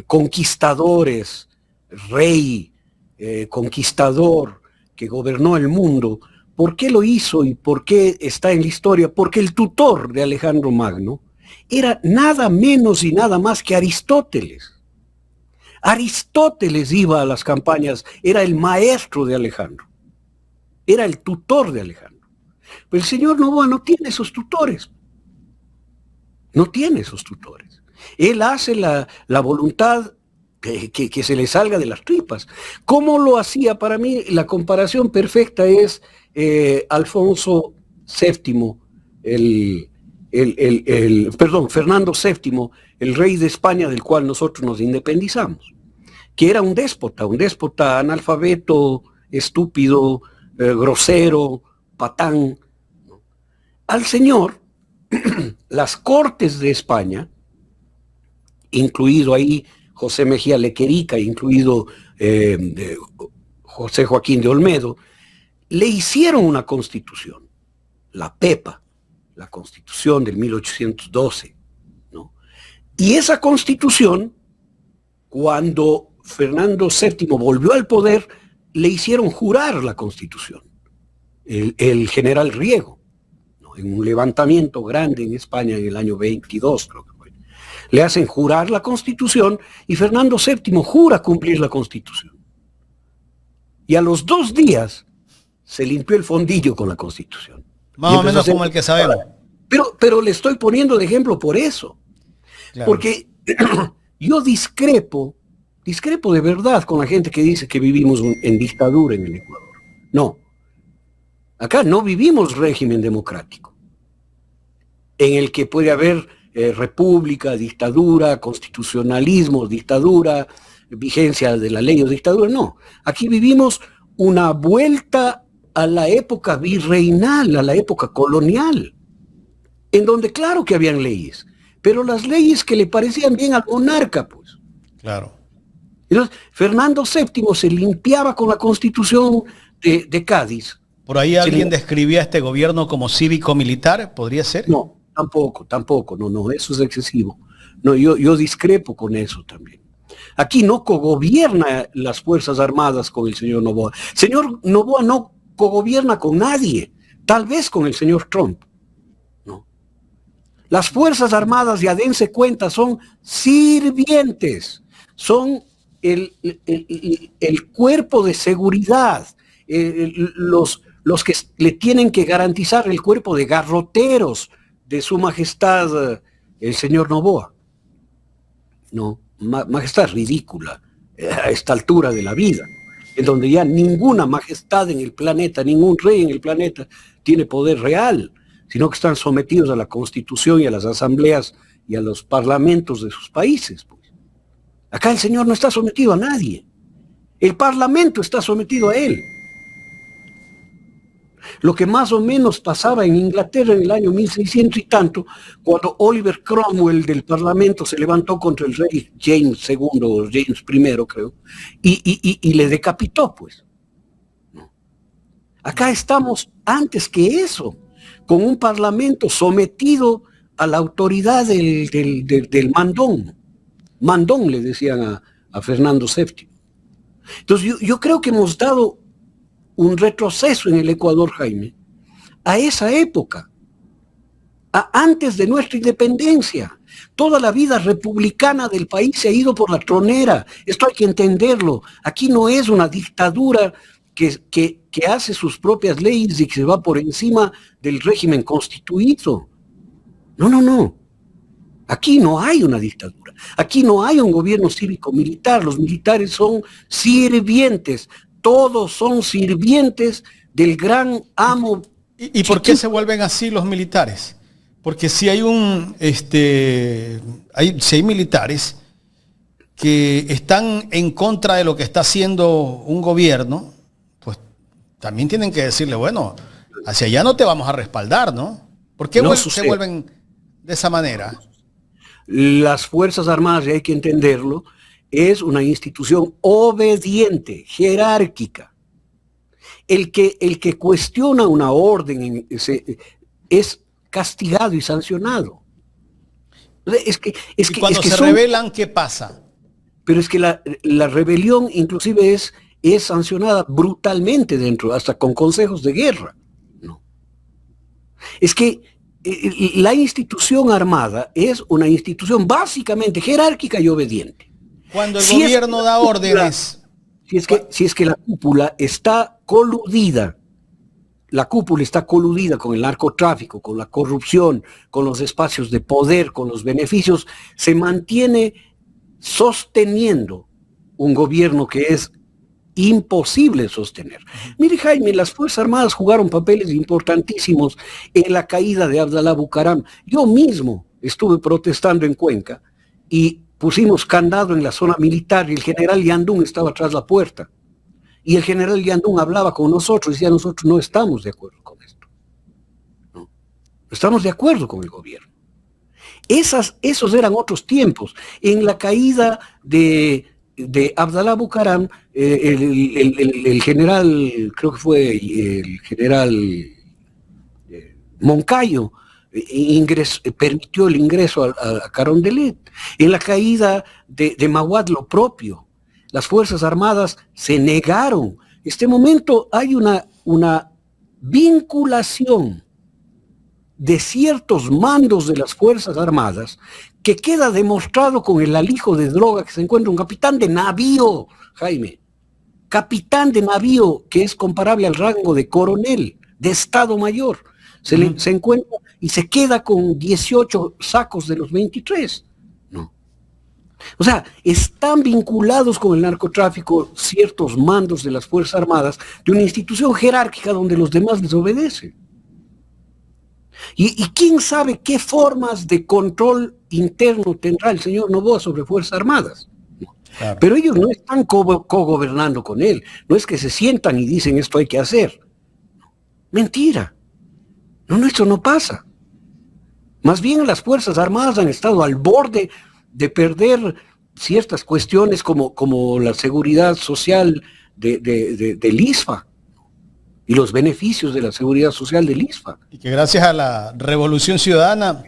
conquistadores, rey, conquistador que gobernó el mundo? ¿Por qué lo hizo y por qué está en la historia? Porque el tutor de Alejandro Magno era nada menos y nada más que Aristóteles. Aristóteles iba a las campañas, era el maestro de Alejandro, era el tutor de Alejandro. Pero el señor Noboa no tiene esos tutores. No tiene esos tutores. Él hace la voluntad que se le salga de las tripas. ¿Cómo lo hacía? Para mí la comparación perfecta es Alfonso VII, Fernando VII, el rey de España del cual nosotros nos independizamos, que era un déspota analfabeto, estúpido, grosero, patán. Al señor, las cortes de España, incluido ahí José Mejía Lequerica, incluido José Joaquín de Olmedo, le hicieron una constitución, la PEPA, la constitución del 1812, ¿no? Y esa constitución, cuando Fernando VII volvió al poder, le hicieron jurar la constitución, el general Riego, ¿no? En un levantamiento grande en España en el año 22, creo que fue. Le hacen jurar la constitución y Fernando VII jura cumplir la constitución. Y a los 2 días se limpió el fondillo con la constitución. Más o menos como el que sabemos. Pero le estoy poniendo de ejemplo por eso. Claro. Porque yo discrepo de verdad con la gente que dice que vivimos en dictadura en el Ecuador. No. Acá no vivimos régimen democrático, en el que puede haber república, dictadura, constitucionalismo, dictadura, vigencia de la ley o dictadura. No. Aquí vivimos una vuelta a la época virreinal, a la época colonial, en donde claro que habían leyes, pero las leyes que le parecían bien al monarca, pues. Claro. Entonces, Fernando VII se limpiaba con la Constitución de Cádiz. ¿Por ahí alguien describía a este gobierno como cívico-militar? ¿Podría ser? No, tampoco, no, eso es excesivo. No, yo discrepo con eso también. Aquí no cogobierna las Fuerzas Armadas con el señor Noboa. Señor Noboa no cogobierna con nadie, tal vez con el señor Trump. No. Las Fuerzas Armadas, ya dense cuenta, son sirvientes, son el cuerpo de seguridad, los que le tienen que garantizar el cuerpo de garroteros de su majestad, el señor Noboa. No, majestad ridícula a esta altura de la vida, en donde ya ninguna majestad en el planeta, ningún rey en el planeta tiene poder real, sino que están sometidos a la Constitución y a las asambleas y a los parlamentos de sus países. Pues. Acá el señor no está sometido a nadie. El parlamento está sometido a él. Lo que más o menos pasaba en Inglaterra en el año 1600 y tanto, cuando Oliver Cromwell del Parlamento se levantó contra el rey James II, o James I, creo, y le decapitó, pues. Acá estamos antes que eso, con un Parlamento sometido a la autoridad del mandón. Mandón le decían a Fernando VII. Entonces yo creo que hemos dado un retroceso en el Ecuador, Jaime, a esa época, antes de nuestra independencia. Toda la vida republicana del país se ha ido por la tronera. Esto hay que entenderlo. Aquí no es una dictadura que hace sus propias leyes y que se va por encima del régimen constituido. No. Aquí no hay una dictadura. Aquí no hay un gobierno cívico-militar. Los militares son sirvientes. Todos son sirvientes del gran amo. ¿Y por qué se vuelven así los militares? Porque si hay si hay militares que están en contra de lo que está haciendo un gobierno, pues también tienen que decirle, bueno, hacia allá no te vamos a respaldar, ¿no? ¿Por qué se vuelven de esa manera? Las Fuerzas Armadas, y hay que entenderlo, es una institución obediente, jerárquica. El que cuestiona una orden es castigado y sancionado. Cuando se rebelan, ¿qué pasa? Pero es que la rebelión inclusive es sancionada brutalmente dentro, hasta con consejos de guerra. No. Es que la institución armada es una institución básicamente jerárquica y obediente. Cuando el gobierno da órdenes. Si es que la cúpula está coludida, con el narcotráfico, con la corrupción, con los espacios de poder, con los beneficios, se mantiene sosteniendo un gobierno que es imposible sostener. Mire, Jaime, las Fuerzas Armadas jugaron papeles importantísimos en la caída de Abdalá Bucaram. Yo mismo estuve protestando en Cuenca y pusimos candado en la zona militar y el general Yandún estaba tras la puerta. Y el general Yandún hablaba con nosotros y decía, nosotros no estamos de acuerdo con esto. No estamos de acuerdo con el gobierno. Esos eran otros tiempos. En la caída de Abdalá Bucaram, el general, creo que fue el general Moncayo, permitió el ingreso a Carondelet. En la caída de Maguad, lo propio. Las Fuerzas Armadas se negaron. En este momento hay una vinculación de ciertos mandos de las Fuerzas Armadas que queda demostrado con el alijo de droga que se encuentra un capitán de navío, Jaime. Capitán de navío que es comparable al rango de coronel, de Estado Mayor. Se encuentra y se queda con 18 sacos de los 23. No. O sea, están vinculados con el narcotráfico ciertos mandos de las Fuerzas Armadas de una institución jerárquica donde los demás les obedecen. ¿Y quién sabe qué formas de control interno tendrá el señor Noboa sobre Fuerzas Armadas? Claro. Pero ellos no están cogobernando con él. No es que se sientan y dicen esto hay que hacer. Mentira. No, esto no pasa. Más bien las Fuerzas Armadas han estado al borde de perder ciertas cuestiones como la seguridad social del ISFA y los beneficios de la seguridad social del ISFA. Y que gracias a la Revolución Ciudadana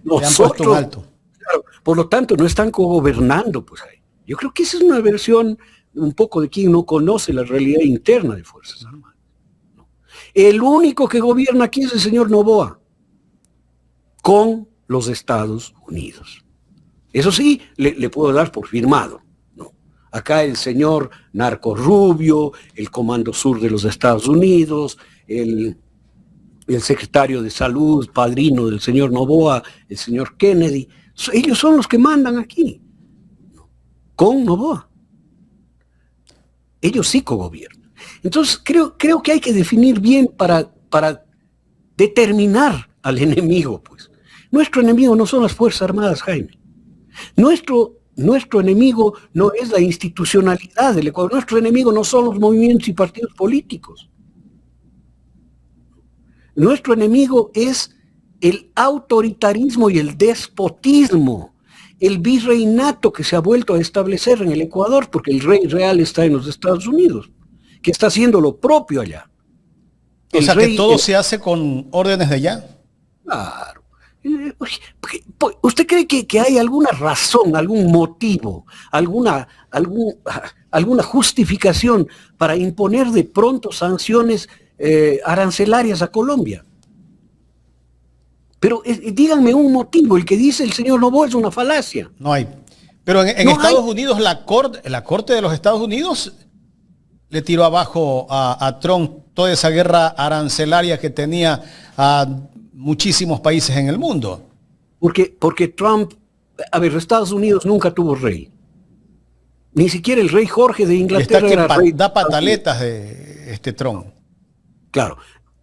le han puesto un alto. Claro, por lo tanto, no están cogobernando. Pues, yo creo que esa es una versión un poco de quien no conoce la realidad interna de Fuerzas Armadas. El único que gobierna aquí es el señor Noboa, con los Estados Unidos. Eso sí, le puedo dar por firmado. ¿No? Acá el señor Narco Rubio, el Comando Sur de los Estados Unidos, el secretario de Salud, padrino del señor Noboa, el señor Kennedy, ellos son los que mandan aquí, con Noboa. Ellos sí cogobiernan. Entonces creo que hay que definir bien para determinar al enemigo, pues. Nuestro enemigo no son las Fuerzas Armadas, Jaime. Nuestro enemigo no es la institucionalidad del Ecuador. Nuestro enemigo no son los movimientos y partidos políticos. Nuestro enemigo es el autoritarismo y el despotismo, el virreinato que se ha vuelto a establecer en el Ecuador, porque el rey real está en los Estados Unidos, que está haciendo lo propio allá. O sea, que todo se hace con órdenes de allá. Claro. ¿Usted cree que hay alguna razón, algún motivo, alguna justificación para imponer de pronto sanciones arancelarias a Colombia? Pero díganme un motivo. El que dice el señor Noboa es una falacia. No hay. Pero en No Estados hay. Unidos, la Corte de los Estados Unidos le tiró abajo a Trump toda esa guerra arancelaria que tenía a muchísimos países en el mundo. Porque Trump, a ver, Estados Unidos nunca tuvo rey. Ni siquiera el rey Jorge de Y está Inglaterra que era rey. da pataletas de este Trump. Claro.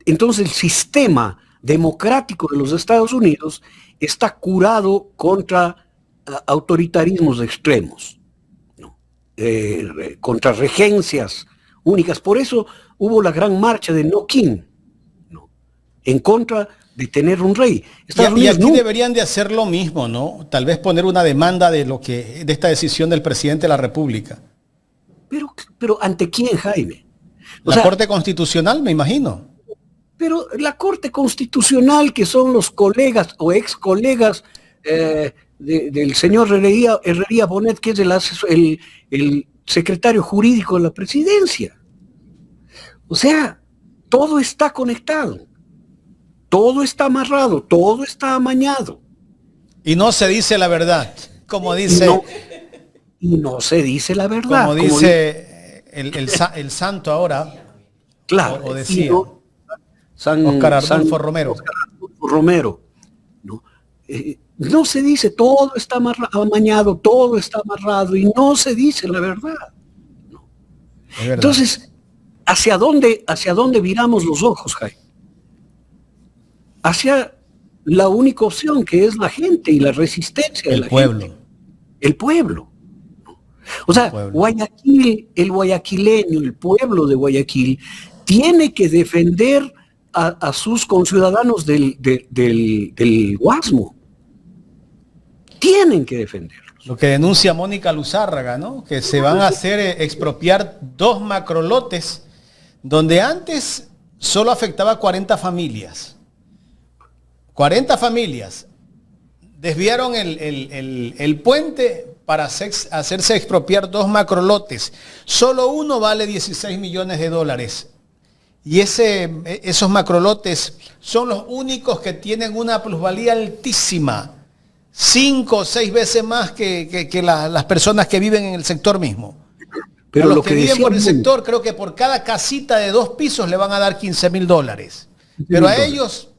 Entonces el sistema democrático de los Estados Unidos está curado contra autoritarismos extremos, ¿no? Contra regencias únicas. Por eso hubo la gran marcha de No King, ¿no? En contra de tener un rey. Y aquí deberían de hacer lo mismo, ¿no? Tal vez poner una demanda de esta decisión del presidente de la República. Pero ¿ante quién, Jaime? La Corte Constitucional, me imagino. Pero la Corte Constitucional, que son los colegas o ex colegas del señor Herrería Bonet, que es el secretario jurídico de la presidencia. O sea, todo está conectado, todo está amarrado, todo está amañado. Y no se dice la verdad, como dice... Y no se dice la verdad. Como dice el santo ahora, claro, o decía... Oscar Arnulfo Romero. Oscar Arnulfo Romero, ¿no? No se dice, todo está amañado, todo está amarrado, y no se dice la verdad, ¿no? Es verdad. Entonces, ¿hacia dónde viramos los ojos, Jaime? Hacia la única opción, que es la gente y la resistencia de la pueblo. gente. El pueblo. ¿No? O sea, Guayaquil, el guayaquileño, el pueblo de Guayaquil, tiene que defender a sus conciudadanos del Guasmo. Tienen que defenderlos. Lo que denuncia Mónica Luzárraga, ¿no? Que se van a hacer expropiar 2 macrolotes donde antes solo afectaba a 40 familias. 40 familias. Desviaron el puente para hacerse expropiar 2 macrolotes. Solo uno vale 16 millones de dólares. Y esos macrolotes son los únicos que tienen una plusvalía altísima, 5 o 6 veces más que las personas que viven en el sector mismo. Pero los que viven por el sector, creo que por cada casita de 2 pisos le van a dar 15 mil dólares. Pero a ellos...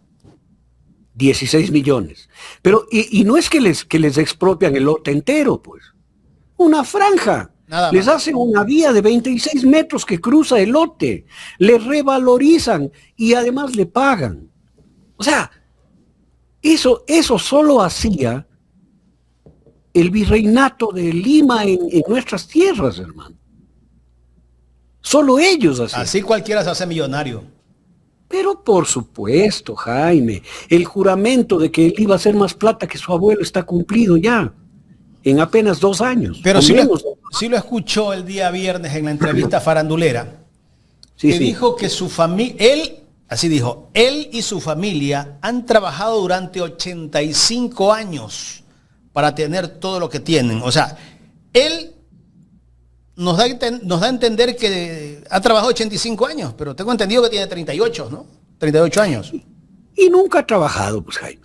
16 millones. Pero, y no es que les expropian el lote entero, pues. Una franja. Nada les más. hacen una vía de 26 metros que cruza el lote, le revalorizan y además le pagan. O sea, eso solo hacía el virreinato de Lima en nuestras tierras, hermano. Solo ellos hacían. Así cualquiera se hace millonario. Pero por supuesto, Jaime, el juramento de que él iba a hacer más plata que su abuelo está cumplido ya. En apenas 2 años. Pero sí lo escuchó el día viernes en la entrevista farandulera. Que dijo que su familia, él y su familia han trabajado durante 85 años para tener todo lo que tienen. O sea, él nos da a entender que ha trabajado 85 años, pero tengo entendido que tiene 38, ¿no? 38 años. Y nunca ha trabajado, pues, Jaime.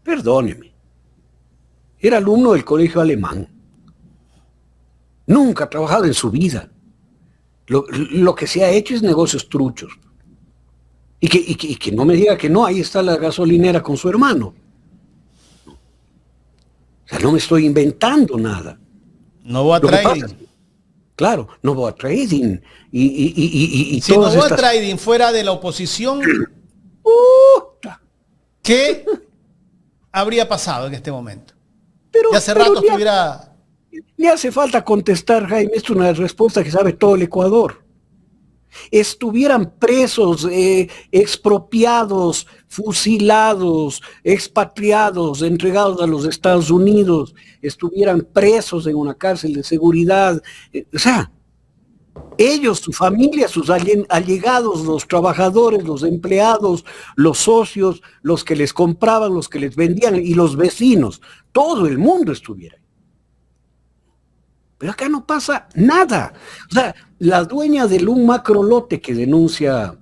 Perdóneme. Era alumno del colegio alemán. Nunca ha trabajado en su vida. Lo que se ha hecho es negocios truchos. Y que no me diga que no, ahí está la gasolinera con su hermano. O sea, no me estoy inventando nada. Noboa Trading. Claro, Noboa Trading. Y si Noboa Trading fuera de la oposición, ¿qué habría pasado en este momento? Ya hace rato estuviera... Le hace falta contestar, Jaime, es una respuesta que sabe todo el Ecuador. Estuvieran presos, expropiados, fusilados, expatriados, entregados a los Estados Unidos, estuvieran presos en una cárcel de seguridad. O sea, Ellos, su familia, sus allegados, los trabajadores, los empleados, los socios, los que les compraban, los que les vendían y los vecinos, todo el mundo estuviera ahí. Pero acá no pasa nada. O sea, la dueña del un macrolote que denuncia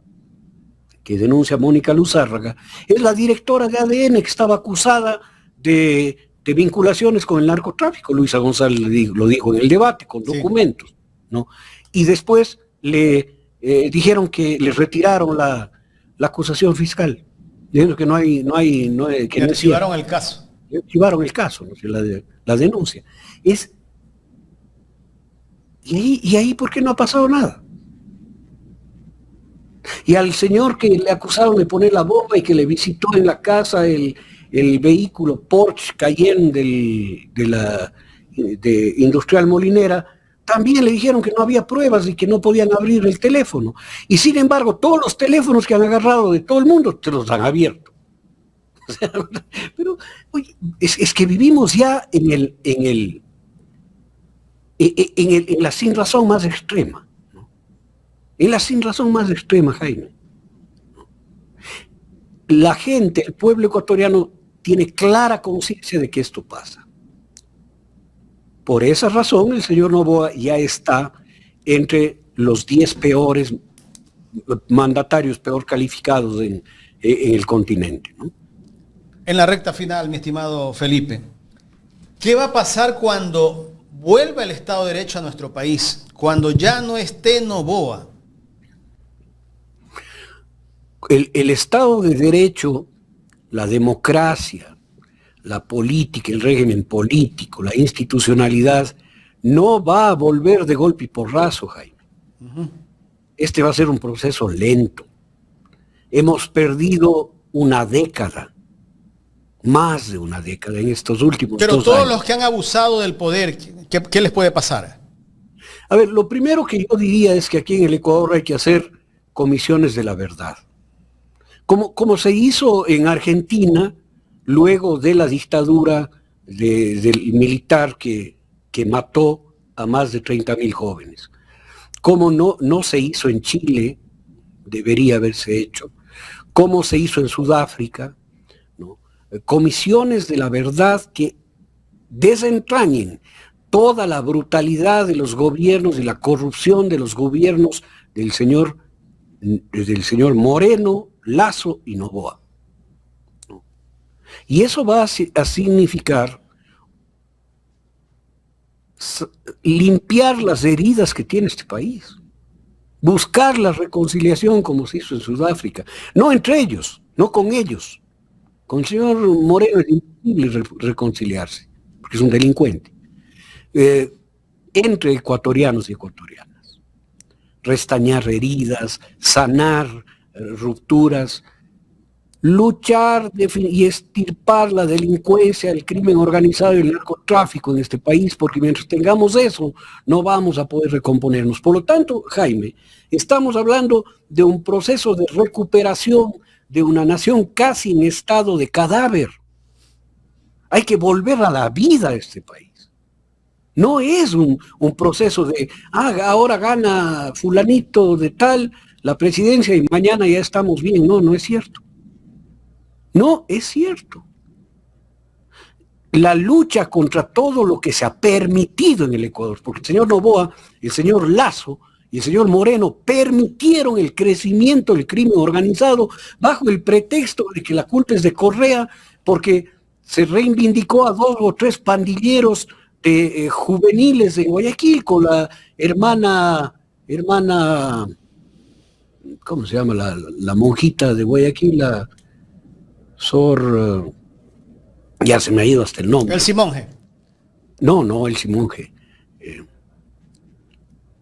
Mónica Luzárraga, es la directora de ADN que estaba acusada de vinculaciones con el narcotráfico. Luisa González lo dijo en el debate, con documentos, ¿no? Y después le dijeron que le retiraron la acusación fiscal, diciendo que no hay que le archivaron el caso. Le archivaron el caso, ¿no? La denuncia. ¿Y ahí por qué no ha pasado nada? Y al señor que le acusaron de poner la bomba y que le visitó en la casa el vehículo Porsche Cayenne de Industrial Molinera, también le dijeron que no había pruebas y que no podían abrir el teléfono. Y sin embargo, todos los teléfonos que han agarrado de todo el mundo te los han abierto. O sea, pero oye, es que vivimos ya en la sinrazón más extrema, ¿no? En la sinrazón más extrema, Jaime. La gente, el pueblo ecuatoriano, tiene clara conciencia de que esto pasa. Por esa razón, el señor Noboa ya está entre los 10 peores mandatarios, peor calificados en el continente, ¿no? En la recta final, mi estimado Felipe, ¿qué va a pasar cuando vuelva el Estado de Derecho a nuestro país? Cuando ya no esté Noboa. El Estado de Derecho, la democracia, la política, el régimen político, la institucionalidad, no va a volver de golpe y porrazo, Jaime. Este va a ser un proceso lento. Hemos perdido una década, más de una década en estos últimos 2 años. Pero todos los que han abusado del poder, ¿qué les puede pasar? A ver, lo primero que yo diría es que aquí en el Ecuador hay que hacer comisiones de la verdad. Como se hizo en Argentina, luego de la dictadura del militar que mató a más de 30.000 jóvenes. Como no se hizo en Chile, debería haberse hecho. Como se hizo en Sudáfrica, ¿no? Comisiones de la verdad que desentrañen toda la brutalidad de los gobiernos y la corrupción de los gobiernos del señor Moreno, Lasso y Noboa. Y eso va a significar limpiar las heridas que tiene este país, buscar la reconciliación como se hizo en Sudáfrica, no entre ellos, no con ellos. Con el señor Moreno es imposible reconciliarse, porque es un delincuente. Entre ecuatorianos y ecuatorianas. Restañar heridas, sanar rupturas, luchar y extirpar la delincuencia, el crimen organizado y el narcotráfico en este país, porque mientras tengamos eso, no vamos a poder recomponernos. Por lo tanto, Jaime, estamos hablando de un proceso de recuperación de una nación casi en estado de cadáver. Hay que volver a la vida a este país. No es un proceso de, ahora gana fulanito de tal la presidencia y mañana ya estamos bien. No es cierto. No es cierto. La lucha contra todo lo que se ha permitido en el Ecuador, porque el señor Noboa, el señor Lasso y el señor Moreno permitieron el crecimiento del crimen organizado bajo el pretexto de que la culpa es de Correa, porque se reivindicó a 2 o 3 pandilleros juveniles de Guayaquil con la hermana, ¿cómo se llama? La monjita de Guayaquil, la Sor, ya se me ha ido hasta el nombre. El Simonje. No, el Simonje.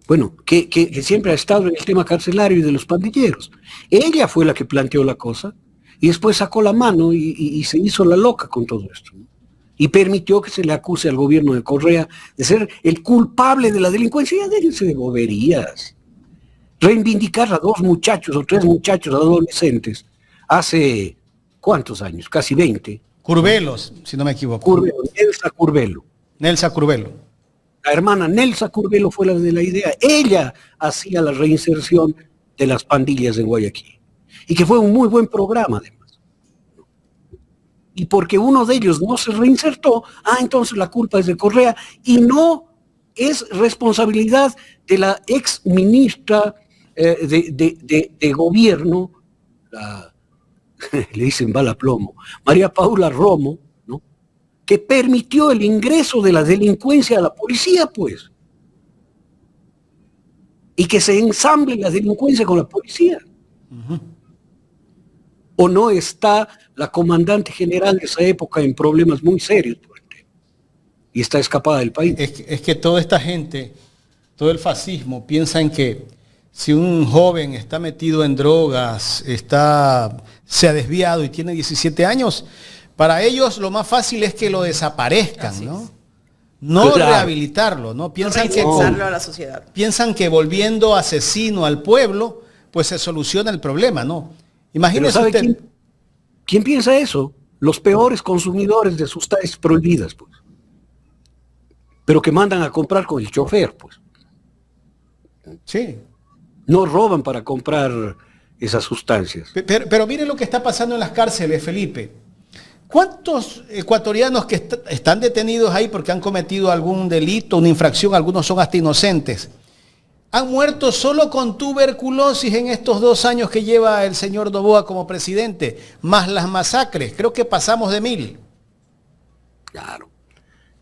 Bueno, que siempre ha estado en el tema carcelario y de los pandilleros. Ella fue la que planteó la cosa y después sacó la mano y se hizo la loca con todo esto, ¿no? Y permitió que se le acuse al gobierno de Correa de ser el culpable de la delincuencia. Ya déjense de boberías. Reivindicar a 2 muchachos o 3 muchachos adolescentes hace, ¿cuántos años? Casi 20. Curvelos, si no me equivoco. Nelsa Curvelo. Nelsa Curvelo. La hermana Nelsa Curvelo fue la de la idea. Ella hacía la reinserción de las pandillas en Guayaquil. Y que fue un muy buen programa, además. Y porque uno de ellos no se reinsertó, entonces la culpa es de Correa. Y no es responsabilidad de la ex ministra de gobierno, le dicen bala plomo, María Paula Romo, ¿no?, que permitió el ingreso de la delincuencia a la policía, pues. Y que se ensamble la delincuencia con la policía. Uh-huh. ¿O no está la comandante general de esa época en problemas muy serios por el tema? Y está escapada del país. Es que toda esta gente, todo el fascismo, piensa en que si un joven está metido en drogas, se ha desviado y tiene 17 años, para ellos lo más fácil es que lo desaparezcan, ¿no? No claro. Rehabilitarlo, ¿no? Piensan a la sociedad. Piensan que volviendo asesino al pueblo, pues se soluciona el problema, ¿no? Imagínese usted. ¿Quién piensa eso? Los peores consumidores de sustancias prohibidas, pues. Pero que mandan a comprar con el chofer, pues. Sí. No roban para comprar esas sustancias. Pero miren lo que está pasando en las cárceles, Felipe. ¿Cuántos ecuatorianos que están detenidos ahí porque han cometido algún delito, una infracción, algunos son hasta inocentes, han muerto solo con tuberculosis en estos 2 años que lleva el señor Noboa como presidente, más las masacres? Creo que pasamos de 1000. Claro.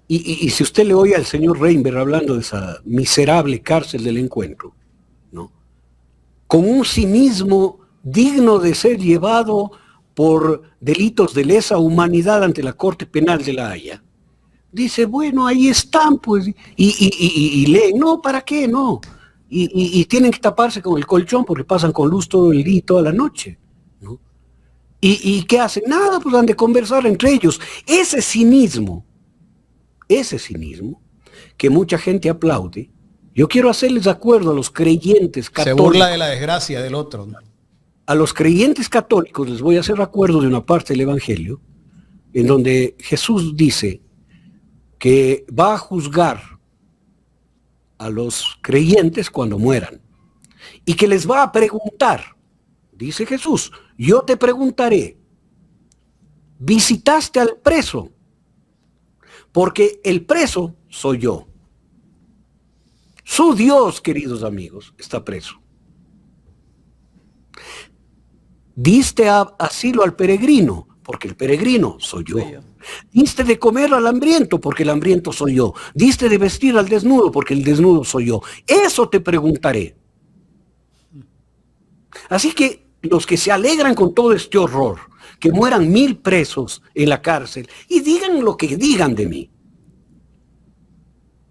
Y si usted le oye al señor Reinberg hablando de esa miserable cárcel del encuentro, ¿no?, con un cinismo digno de ser llevado por delitos de lesa humanidad ante la Corte Penal de La Haya, dice, bueno, ahí están, pues, y leen, no, ¿para qué? No. Y tienen que taparse con el colchón porque pasan con luz todo el día y toda la noche, ¿no? ¿Y qué hacen? Nada, pues han de conversar entre ellos. Ese cinismo que mucha gente aplaude, yo quiero hacerles acuerdo a los creyentes católicos. Se burla de la desgracia del otro, ¿no? A los creyentes católicos les voy a hacer acuerdo de una parte del Evangelio, en donde Jesús dice que va a juzgar a los creyentes cuando mueran, y que les va a preguntar, dice Jesús, yo te preguntaré, ¿visitaste al preso? Porque el preso soy yo. Su Dios, queridos amigos, está preso. ¿Diste asilo al peregrino? Porque el peregrino soy yo. ¿Diste de comer al hambriento? Porque el hambriento soy yo. ¿Diste de vestir al desnudo? Porque el desnudo soy yo. Eso te preguntaré. Así que los que se alegran con todo este horror, que mueran 1000 presos en la cárcel, y digan lo que digan de mí.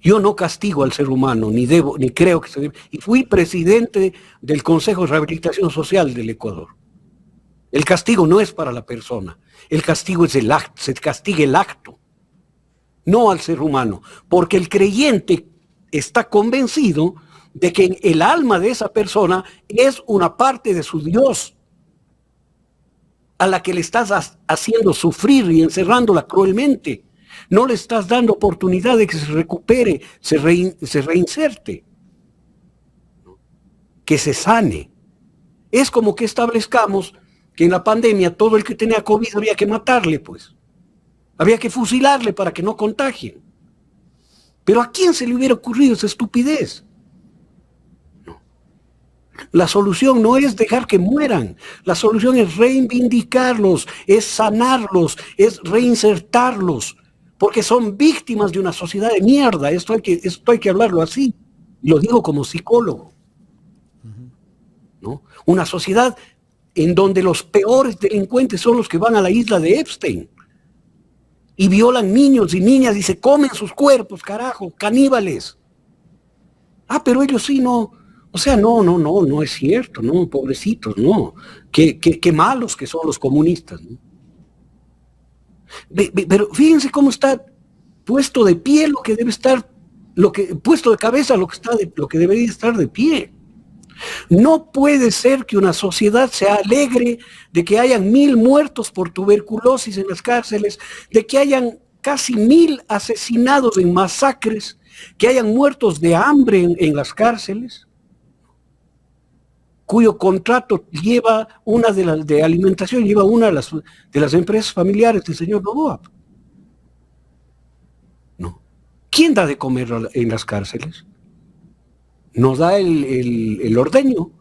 Yo no castigo al ser humano, ni debo, ni creo que se debe. Y fui presidente del Consejo de Rehabilitación Social del Ecuador. El castigo no es para la persona, el castigo es el acto, se castiga el acto, no al ser humano, porque el creyente está convencido de que el alma de esa persona es una parte de su Dios, a la que le estás haciendo sufrir y encerrándola cruelmente. No le estás dando oportunidad de que se recupere, se reinserte, que se sane. Es como que establezcamos que en la pandemia todo el que tenía COVID había que matarle, pues. Había que fusilarle para que no contagien. Pero ¿a quién se le hubiera ocurrido esa estupidez? No. La solución no es dejar que mueran. La solución es reivindicarlos, es sanarlos, es reinsertarlos. Porque son víctimas de una sociedad de mierda. Esto hay que hablarlo así. Lo digo como psicólogo. ¿No? Una sociedad en donde los peores delincuentes son los que van a la isla de Epstein y violan niños y niñas y se comen sus cuerpos, carajo, caníbales. Pero ellos sí no, o sea, no es cierto, no, pobrecitos, no. Qué malos que son los comunistas, ¿no? Pero fíjense cómo está puesto de pie lo que debe estar, puesto de cabeza lo que debería estar de pie. No puede ser que una sociedad se alegre de que hayan 1000 muertos por tuberculosis en las cárceles, de que hayan casi 1000 asesinados en masacres, que hayan muertos de hambre en las cárceles, cuyo contrato lleva una de las de alimentación, lleva una de las empresas familiares del señor Noboa. No. ¿Quién da de comer en las cárceles? Nos da el ordeño.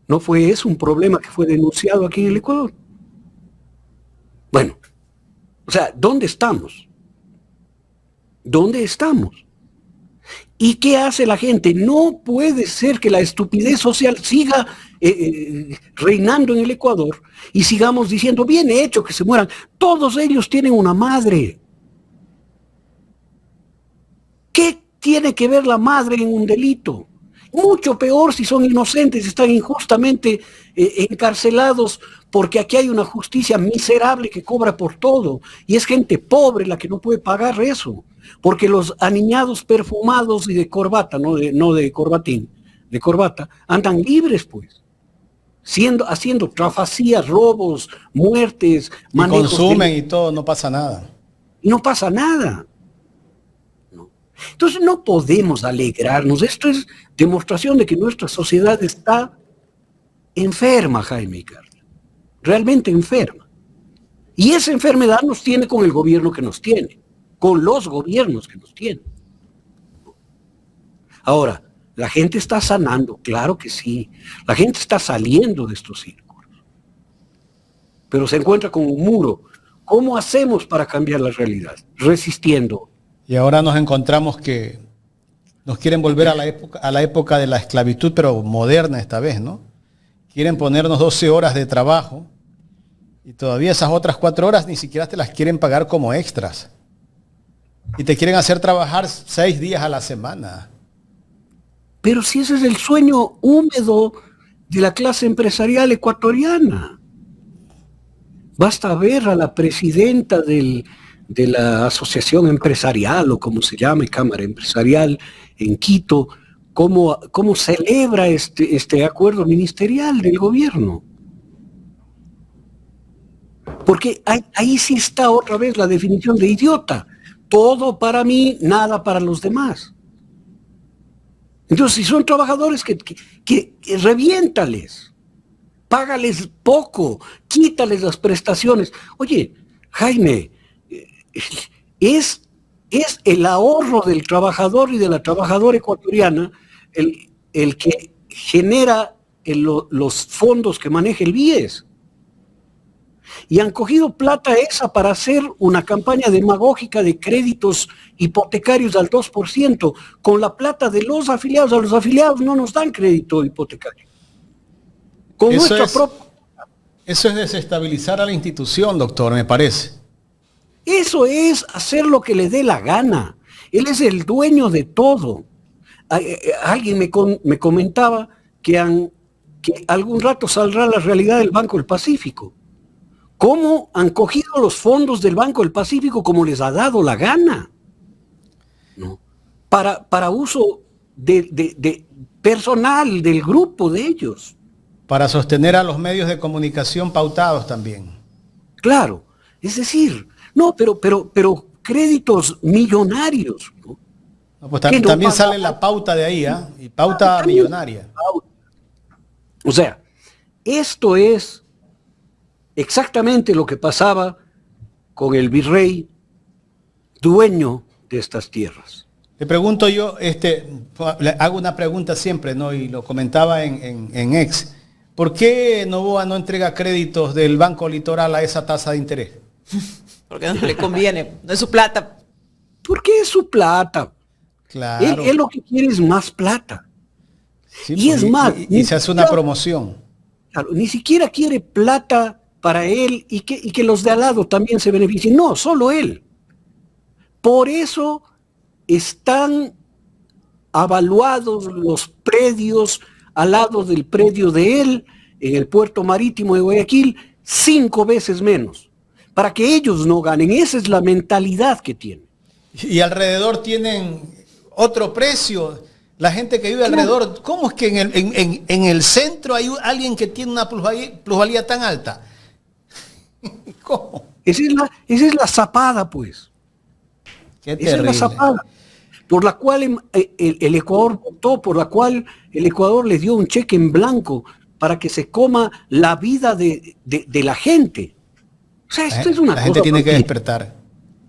¿No fue eso un problema que fue denunciado aquí en el Ecuador? Bueno, o sea, ¿dónde estamos? ¿Dónde estamos? ¿Y qué hace la gente? No puede ser que la estupidez social siga reinando en el Ecuador y sigamos diciendo, bien hecho que se mueran. Todos ellos tienen una madre. ¿Qué tiene que ver la madre en un delito? Mucho peor si son inocentes, están injustamente encarcelados, porque aquí hay una justicia miserable que cobra por todo, y es gente pobre la que no puede pagar eso, porque los aniñados perfumados y de corbata, no de corbatín, de corbata, andan libres pues, haciendo trafacías, robos, muertes, y consumen y todo, no pasa nada. Y no pasa nada. Entonces no podemos alegrarnos. Esto es demostración de que nuestra sociedad está enferma, Jaime y Carla. Realmente enferma. Y esa enfermedad nos tiene con el gobierno que nos tiene, con los gobiernos que nos tienen. Ahora, la gente está sanando, claro que sí. La gente está saliendo de estos círculos. Pero se encuentra con un muro. ¿Cómo hacemos para cambiar la realidad? Resistiendo. Y ahora nos encontramos que nos quieren volver a la época de la esclavitud, pero moderna esta vez, ¿no? Quieren ponernos 12 horas de trabajo y todavía esas otras 4 horas ni siquiera te las quieren pagar como extras. Y te quieren hacer trabajar 6 días a la semana. Pero si ese es el sueño húmedo de la clase empresarial ecuatoriana. Basta ver a la presidenta de la asociación empresarial, o como se llame, Cámara Empresarial en Quito, cómo celebra este acuerdo ministerial del gobierno. Porque ahí sí está otra vez la definición de idiota. Todo para mí, nada para los demás. Entonces, si son trabajadores que reviéntales, págales poco, quítales las prestaciones. Oye, Jaime, es el ahorro del trabajador y de la trabajadora ecuatoriana el que genera los fondos que maneja el BIES. Y han cogido plata esa para hacer una campaña demagógica de créditos hipotecarios al 2%, con la plata de los afiliados. A los afiliados no nos dan crédito hipotecario. Con nuestra propia... Eso es desestabilizar a la institución, doctor, me parece. Eso es hacer lo que le dé la gana. Él es el dueño de todo. Alguien me comentaba que algún rato saldrá la realidad del Banco del Pacífico. ¿Cómo han cogido los fondos del Banco del Pacífico como les ha dado la gana? ¿No? Para uso de personal del grupo de ellos. Para sostener a los medios de comunicación pautados también. Claro, es decir, no, pero créditos millonarios. ¿No? No, pues también sale la pauta de ahí, ¿eh? Y pauta millonaria. O sea, esto es exactamente lo que pasaba con el virrey dueño de estas tierras. Le pregunto yo, le hago una pregunta siempre, ¿no? Y lo comentaba en Ex. ¿Por qué Noboa no entrega créditos del Banco Litoral a esa tasa de interés? Porque no le conviene, no es su plata. Porque es su plata. Claro. Él lo que quiere es más plata. Sí, y pues, es más... Y se hace una promoción. Claro, ni siquiera quiere plata para él y que los de al lado también se beneficien. No, solo él. Por eso están avaluados los predios al lado del predio de él, en el puerto marítimo de Guayaquil, 5 veces menos, para que ellos no ganen. Esa es la mentalidad que tienen. Y alrededor tienen otro precio. La gente que vive alrededor, ¿cómo es que en el centro hay alguien que tiene una plusvalía tan alta? ¿Cómo? Esa es la zapada, pues. Qué terrible. Esa es la zapada. por la cual el Ecuador votó, por la cual el Ecuador le dio un cheque en blanco para que se coma la vida de la gente. O sea, esto es una cosa. La gente tiene que despertar.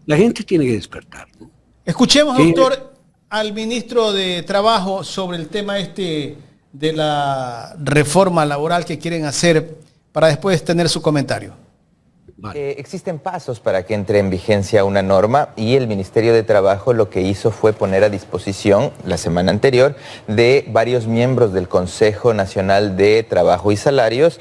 La gente tiene que despertar, ¿no? Escuchemos, doctor, al ministro de Trabajo sobre el tema de la reforma laboral que quieren hacer para después tener su comentario. Vale. Existen pasos para que entre en vigencia una norma y el Ministerio de Trabajo lo que hizo fue poner a disposición la semana anterior de varios miembros del Consejo Nacional de Trabajo y Salarios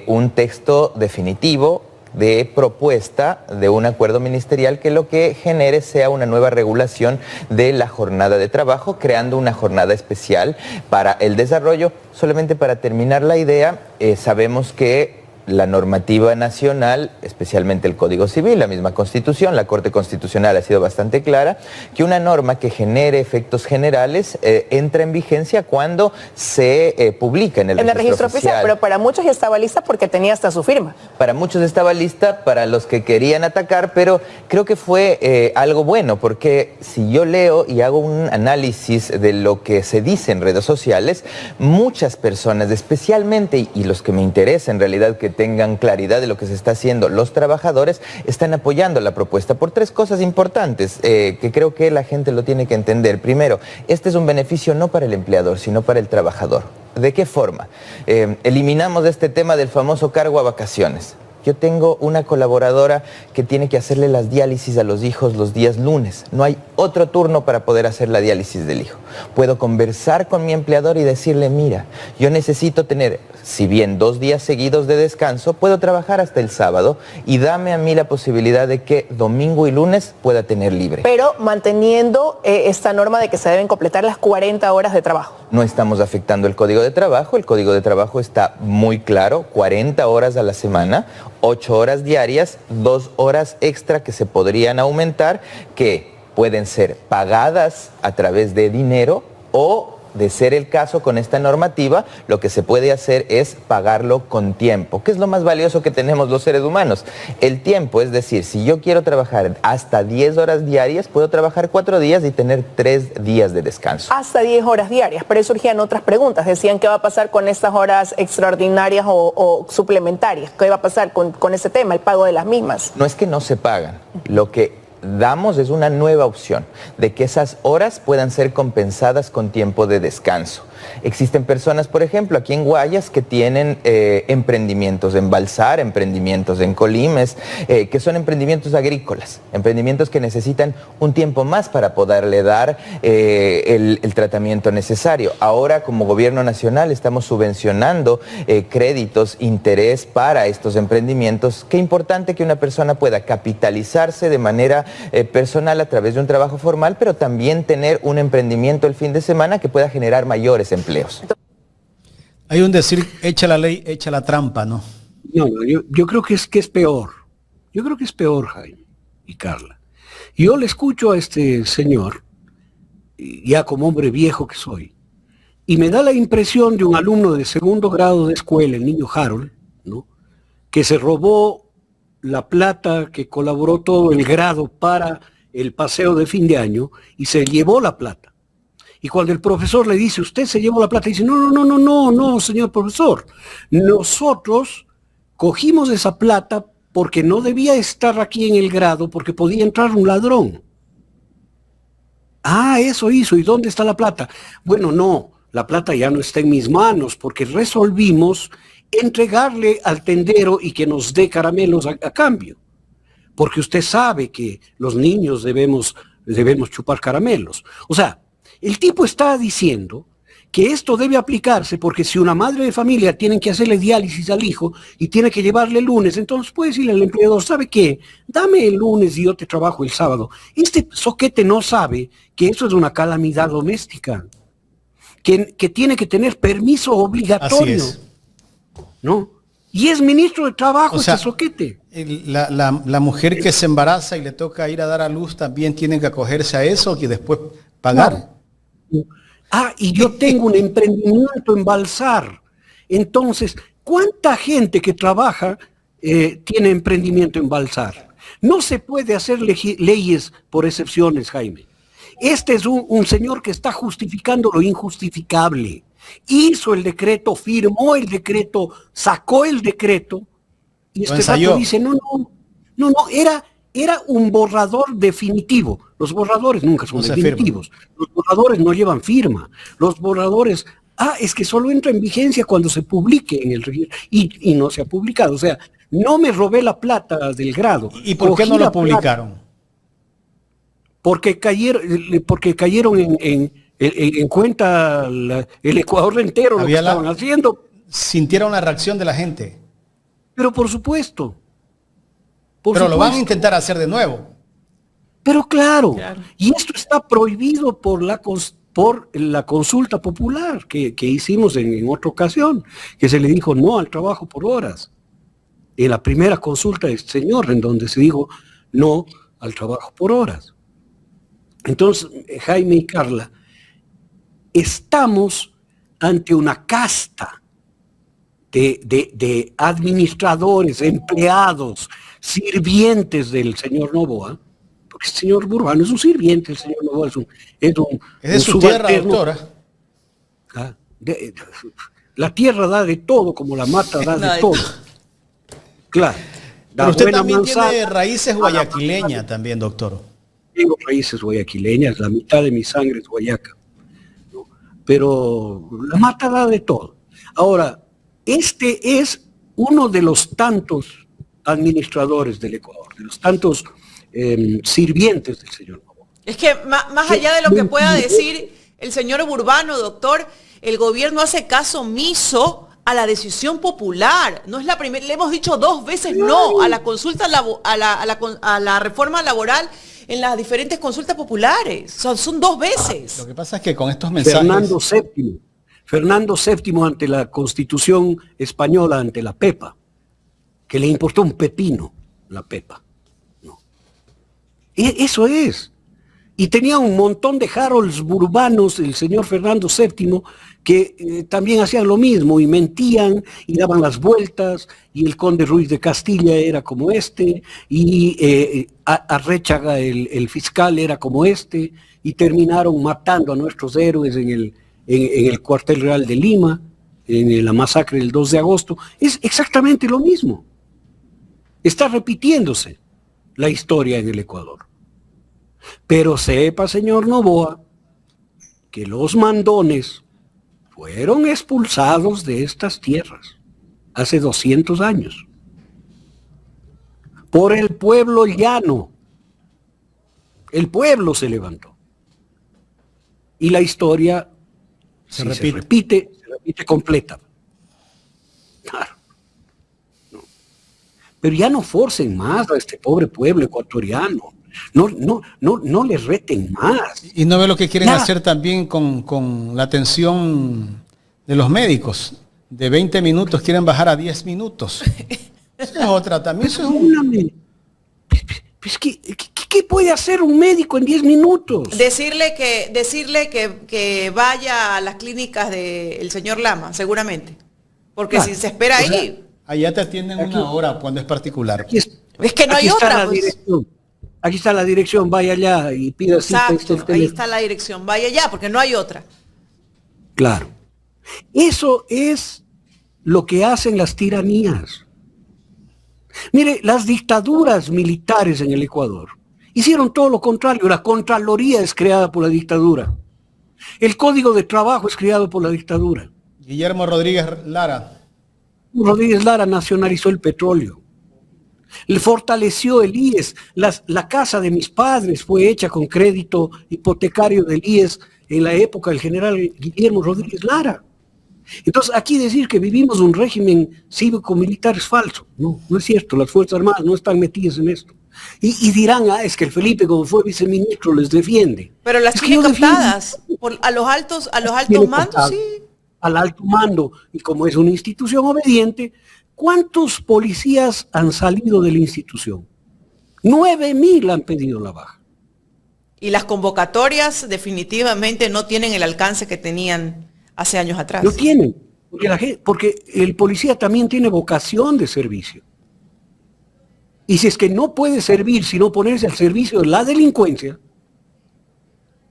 un texto definitivo de propuesta de un acuerdo ministerial que lo que genere sea una nueva regulación de la jornada de trabajo, creando una jornada especial para el desarrollo. Solamente para terminar la idea, sabemos que la normativa nacional, especialmente el Código Civil, la misma Constitución, la Corte Constitucional ha sido bastante clara, que una norma que genere efectos generales entra en vigencia cuando se publica en el registro oficial. Pero para muchos ya estaba lista porque tenía hasta su firma. Para muchos estaba lista, para los que querían atacar, pero creo que fue algo bueno, porque si yo leo y hago un análisis de lo que se dice en redes sociales, muchas personas, especialmente, y los que me interesa en realidad que tengan claridad de lo que se está haciendo, los trabajadores están apoyando la propuesta por tres cosas importantes que creo que la gente lo tiene que entender. Primero, este es un beneficio no para el empleador, sino para el trabajador. ¿De qué forma? Eliminamos este tema del famoso cargo a vacaciones. Yo tengo una colaboradora que tiene que hacerle las diálisis a los hijos los días lunes. No hay otro turno para poder hacer la diálisis del hijo. Puedo conversar con mi empleador y decirle, mira, yo necesito tener, si bien 2 días seguidos de descanso, puedo trabajar hasta el sábado y dame a mí la posibilidad de que domingo y lunes pueda tener libre. Pero manteniendo esta norma de que se deben completar las 40 horas de trabajo. No estamos afectando el Código de Trabajo. El Código de Trabajo está muy claro, 40 horas a la semana, 8 horas diarias, 2 horas extra que se podrían aumentar, que pueden ser pagadas a través de dinero o, de ser el caso con esta normativa, lo que se puede hacer es pagarlo con tiempo, que es lo más valioso que tenemos los seres humanos. El tiempo, es decir, si yo quiero trabajar hasta 10 horas diarias, puedo trabajar 4 días y tener 3 días de descanso. Hasta 10 horas diarias, pero surgían otras preguntas. Decían qué va a pasar con estas horas extraordinarias o suplementarias. ¿Qué va a pasar con ese tema, el pago de las mismas? No es que no se pagan, lo que damos es una nueva opción de que esas horas puedan ser compensadas con tiempo de descanso. Existen personas, por ejemplo, aquí en Guayas que tienen emprendimientos en Balsar, emprendimientos en Colimes, que son emprendimientos agrícolas, emprendimientos que necesitan un tiempo más para poderle dar el tratamiento necesario. Ahora, como gobierno nacional, estamos subvencionando créditos, interés para estos emprendimientos. Qué importante que una persona pueda capitalizarse de manera personal a través de un trabajo formal, pero también tener un emprendimiento el fin de semana que pueda generar mayores empleos. Hay un decir, echa la ley, echa la trampa, ¿no? No, yo creo que es peor. Yo creo que es peor, Jaime y Carla. Yo le escucho a este señor, ya como hombre viejo que soy, y me da la impresión de un alumno de 2º grado de escuela, el niño Harold, ¿no?, que se robó la plata que colaboró todo el grado para el paseo de fin de año y se llevó la plata. Y cuando el profesor le dice, usted se llevó la plata, dice, no, señor profesor. Nosotros cogimos esa plata porque no debía estar aquí en el grado, porque podía entrar un ladrón. Ah, eso hizo. ¿Y dónde está la plata? Bueno, no, la plata ya no está en mis manos, porque resolvimos entregarle al tendero y que nos dé caramelos a cambio. Porque usted sabe que los niños debemos chupar caramelos. O sea, el tipo está diciendo que esto debe aplicarse porque si una madre de familia tiene que hacerle diálisis al hijo y tiene que llevarle el lunes, entonces puede decirle al empleador, ¿sabe qué? Dame el lunes y yo te trabajo el sábado. Este soquete no sabe que eso es una calamidad doméstica, que tiene que tener permiso obligatorio. Así es. ¿No? Y es ministro de Trabajo, o sea, este soquete. La mujer que se embaraza y le toca ir a dar a luz también tiene que acogerse a eso y después pagar. Claro. Y yo tengo un emprendimiento en Balsar. Entonces, ¿cuánta gente que trabaja tiene emprendimiento en Balsar? No se puede hacer leyes por excepciones, Jaime. Este es un señor que está justificando lo injustificable. Hizo el decreto, firmó el decreto, sacó el decreto, y este vato dice, no, era un borrador definitivo. Los borradores nunca son definitivos. Los borradores no llevan firma. Los borradores, es que solo entra en vigencia cuando se publique en el registro, y no se ha publicado. O sea, no me robé la plata del grado. ¿Y por qué no lo publicaron? Porque cayeron en cuenta el Ecuador entero lo que estaban haciendo. Sintieron la reacción de la gente. Pero por supuesto. Pero lo van a intentar hacer de nuevo. Pero claro. Y esto está prohibido por la consulta popular que hicimos en otra ocasión, que se le dijo no al trabajo por horas. En la primera consulta del señor, en donde se dijo no al trabajo por horas. Entonces, Jaime y Carla, estamos ante una casta de administradores, empleados, sirvientes del señor Noboa, porque el señor Burbano es un sirviente, el señor Noboa es de su tierra, doctora. La tierra da de todo, como la mata da de todo. Claro. Pero usted también tiene raíces guayaquileñas también, doctor. Tengo raíces guayaquileñas, la mitad de mi sangre es guayaca. ¿No? Pero la mata da de todo. Ahora, este es uno de los tantos administradores del Ecuador, de los tantos sirvientes del señor Noboa. Es que más allá de lo que pueda decir el señor Burbano, doctor, el gobierno hace caso omiso a la decisión popular. No es la primera, le hemos dicho 2 veces no a la consulta, a la reforma laboral en las diferentes consultas populares. Son 2 veces. Lo que pasa es que con estos mensajes... Fernando VII ante la Constitución española, ante la Pepa, que le importó un pepino la Pepa. No. Eso es. Y tenía un montón de Harolds burbanos, el señor Fernando VII, que también hacían lo mismo, y mentían, y daban las vueltas, y el conde Ruiz de Castilla era como este, y Arréchaga, el fiscal, era como este, y terminaron matando a nuestros héroes en el cuartel real de Lima, en la masacre del 2 de agosto. Es exactamente lo mismo. Está repitiéndose la historia en el Ecuador. Pero sepa, señor Noboa, que los mandones fueron expulsados de estas tierras hace 200 años por el pueblo llano. El pueblo se levantó. Y la historia se repite completa. Claro. No. Pero ya no forcen más a este pobre pueblo ecuatoriano. No les reten más. Y no ve lo que quieren hacer también con la atención de los médicos. De 20 minutos quieren bajar a 10 minutos. Esa es otra también. Eso es ¿Qué puede hacer un médico en 10 minutos? Decirle que vaya a las clínicas del señor Lama, seguramente. Porque si se espera ahí... Allá te atienden una hora cuando es particular. Es que no hay otra. Aquí está la dirección, vaya allá y pida cita. Exacto, ahí está la dirección, vaya allá, porque no hay otra. Claro. Eso es lo que hacen las tiranías. Mire, las dictaduras militares en el Ecuador hicieron todo lo contrario. La Contraloría es creada por la dictadura. El Código de Trabajo es creado por la dictadura. Guillermo Rodríguez Lara. Rodríguez Lara nacionalizó el petróleo. Le fortaleció el IES. La casa de mis padres fue hecha con crédito hipotecario del IES en la época del general Guillermo Rodríguez Lara. Entonces, aquí decir que vivimos un régimen cívico-militar es falso. No es cierto. Las Fuerzas Armadas no están metidas en esto. Y dirán, es que el Felipe, como fue viceministro, les defiende. Pero las tienen captadas a los altos mandos, sí. Al alto mando. Y como es una institución obediente, ¿cuántos policías han salido de la institución? 9.000 han pedido la baja. Y las convocatorias definitivamente no tienen el alcance que tenían hace años atrás. No tienen, porque el policía también tiene vocación de servicio. Y si es que no puede servir, sino ponerse al servicio de la delincuencia,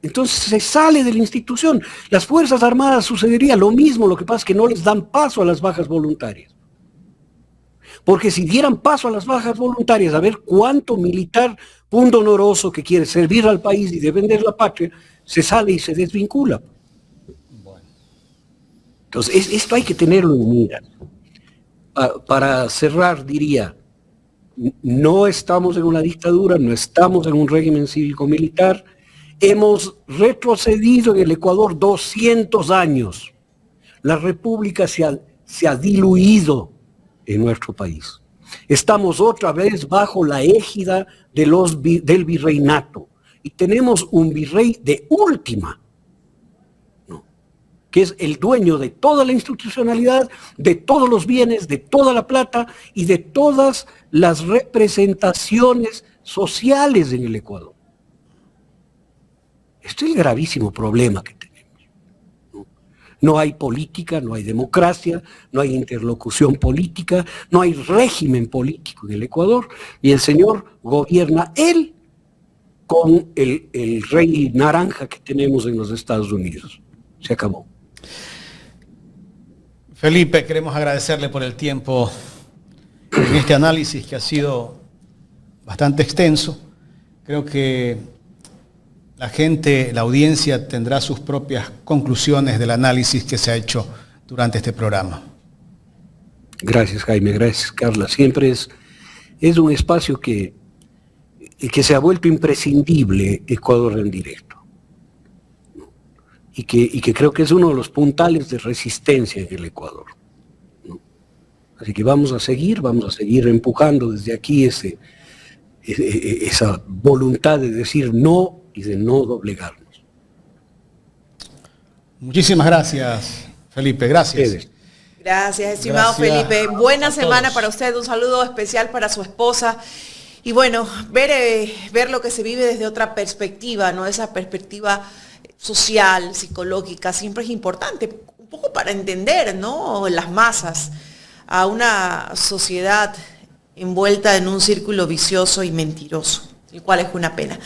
Entonces se sale de la institución. Las Fuerzas Armadas sucedería lo mismo, lo que pasa es que no les dan paso a las bajas voluntarias. Porque si dieran paso a las bajas voluntarias, a ver cuánto militar pundonoroso que quiere servir al país y defender la patria, se sale y se desvincula. Entonces, esto hay que tenerlo en mira. Para cerrar, diría, no estamos en una dictadura, no estamos en un régimen cívico-militar, hemos retrocedido en el Ecuador 200 años. La república se ha diluido en nuestro país. Estamos otra vez bajo la égida del virreinato y tenemos un virrey de última, ¿no?, que es el dueño de toda la institucionalidad, de todos los bienes, de toda la plata y de todas las representaciones sociales en el Ecuador. Este es el gravísimo problema que tenemos. No hay política, no hay democracia, no hay interlocución política, no hay régimen político en el Ecuador y el señor gobierna él con el rey naranja que tenemos en los Estados Unidos. Se acabó. Felipe, queremos agradecerle por el tiempo en este análisis que ha sido bastante extenso. Creo que la gente, la audiencia tendrá sus propias conclusiones del análisis que se ha hecho durante este programa. Gracias, Jaime, gracias, Carla. Siempre es un espacio que se ha vuelto imprescindible, Ecuador en directo. Y que creo que es uno de los puntales de resistencia en el Ecuador, ¿no? Así que vamos a seguir empujando desde aquí esa voluntad de decir no y de no doblegarnos. Muchísimas gracias, Felipe. Gracias. Gracias, estimado Felipe. Buena semana para usted. Un saludo especial para su esposa. Y bueno, ver lo que se vive desde otra perspectiva, ¿no? Esa perspectiva social, psicológica, siempre es importante, un poco para entender, ¿no?, las masas, a una sociedad envuelta en un círculo vicioso y mentiroso, el cual es una pena.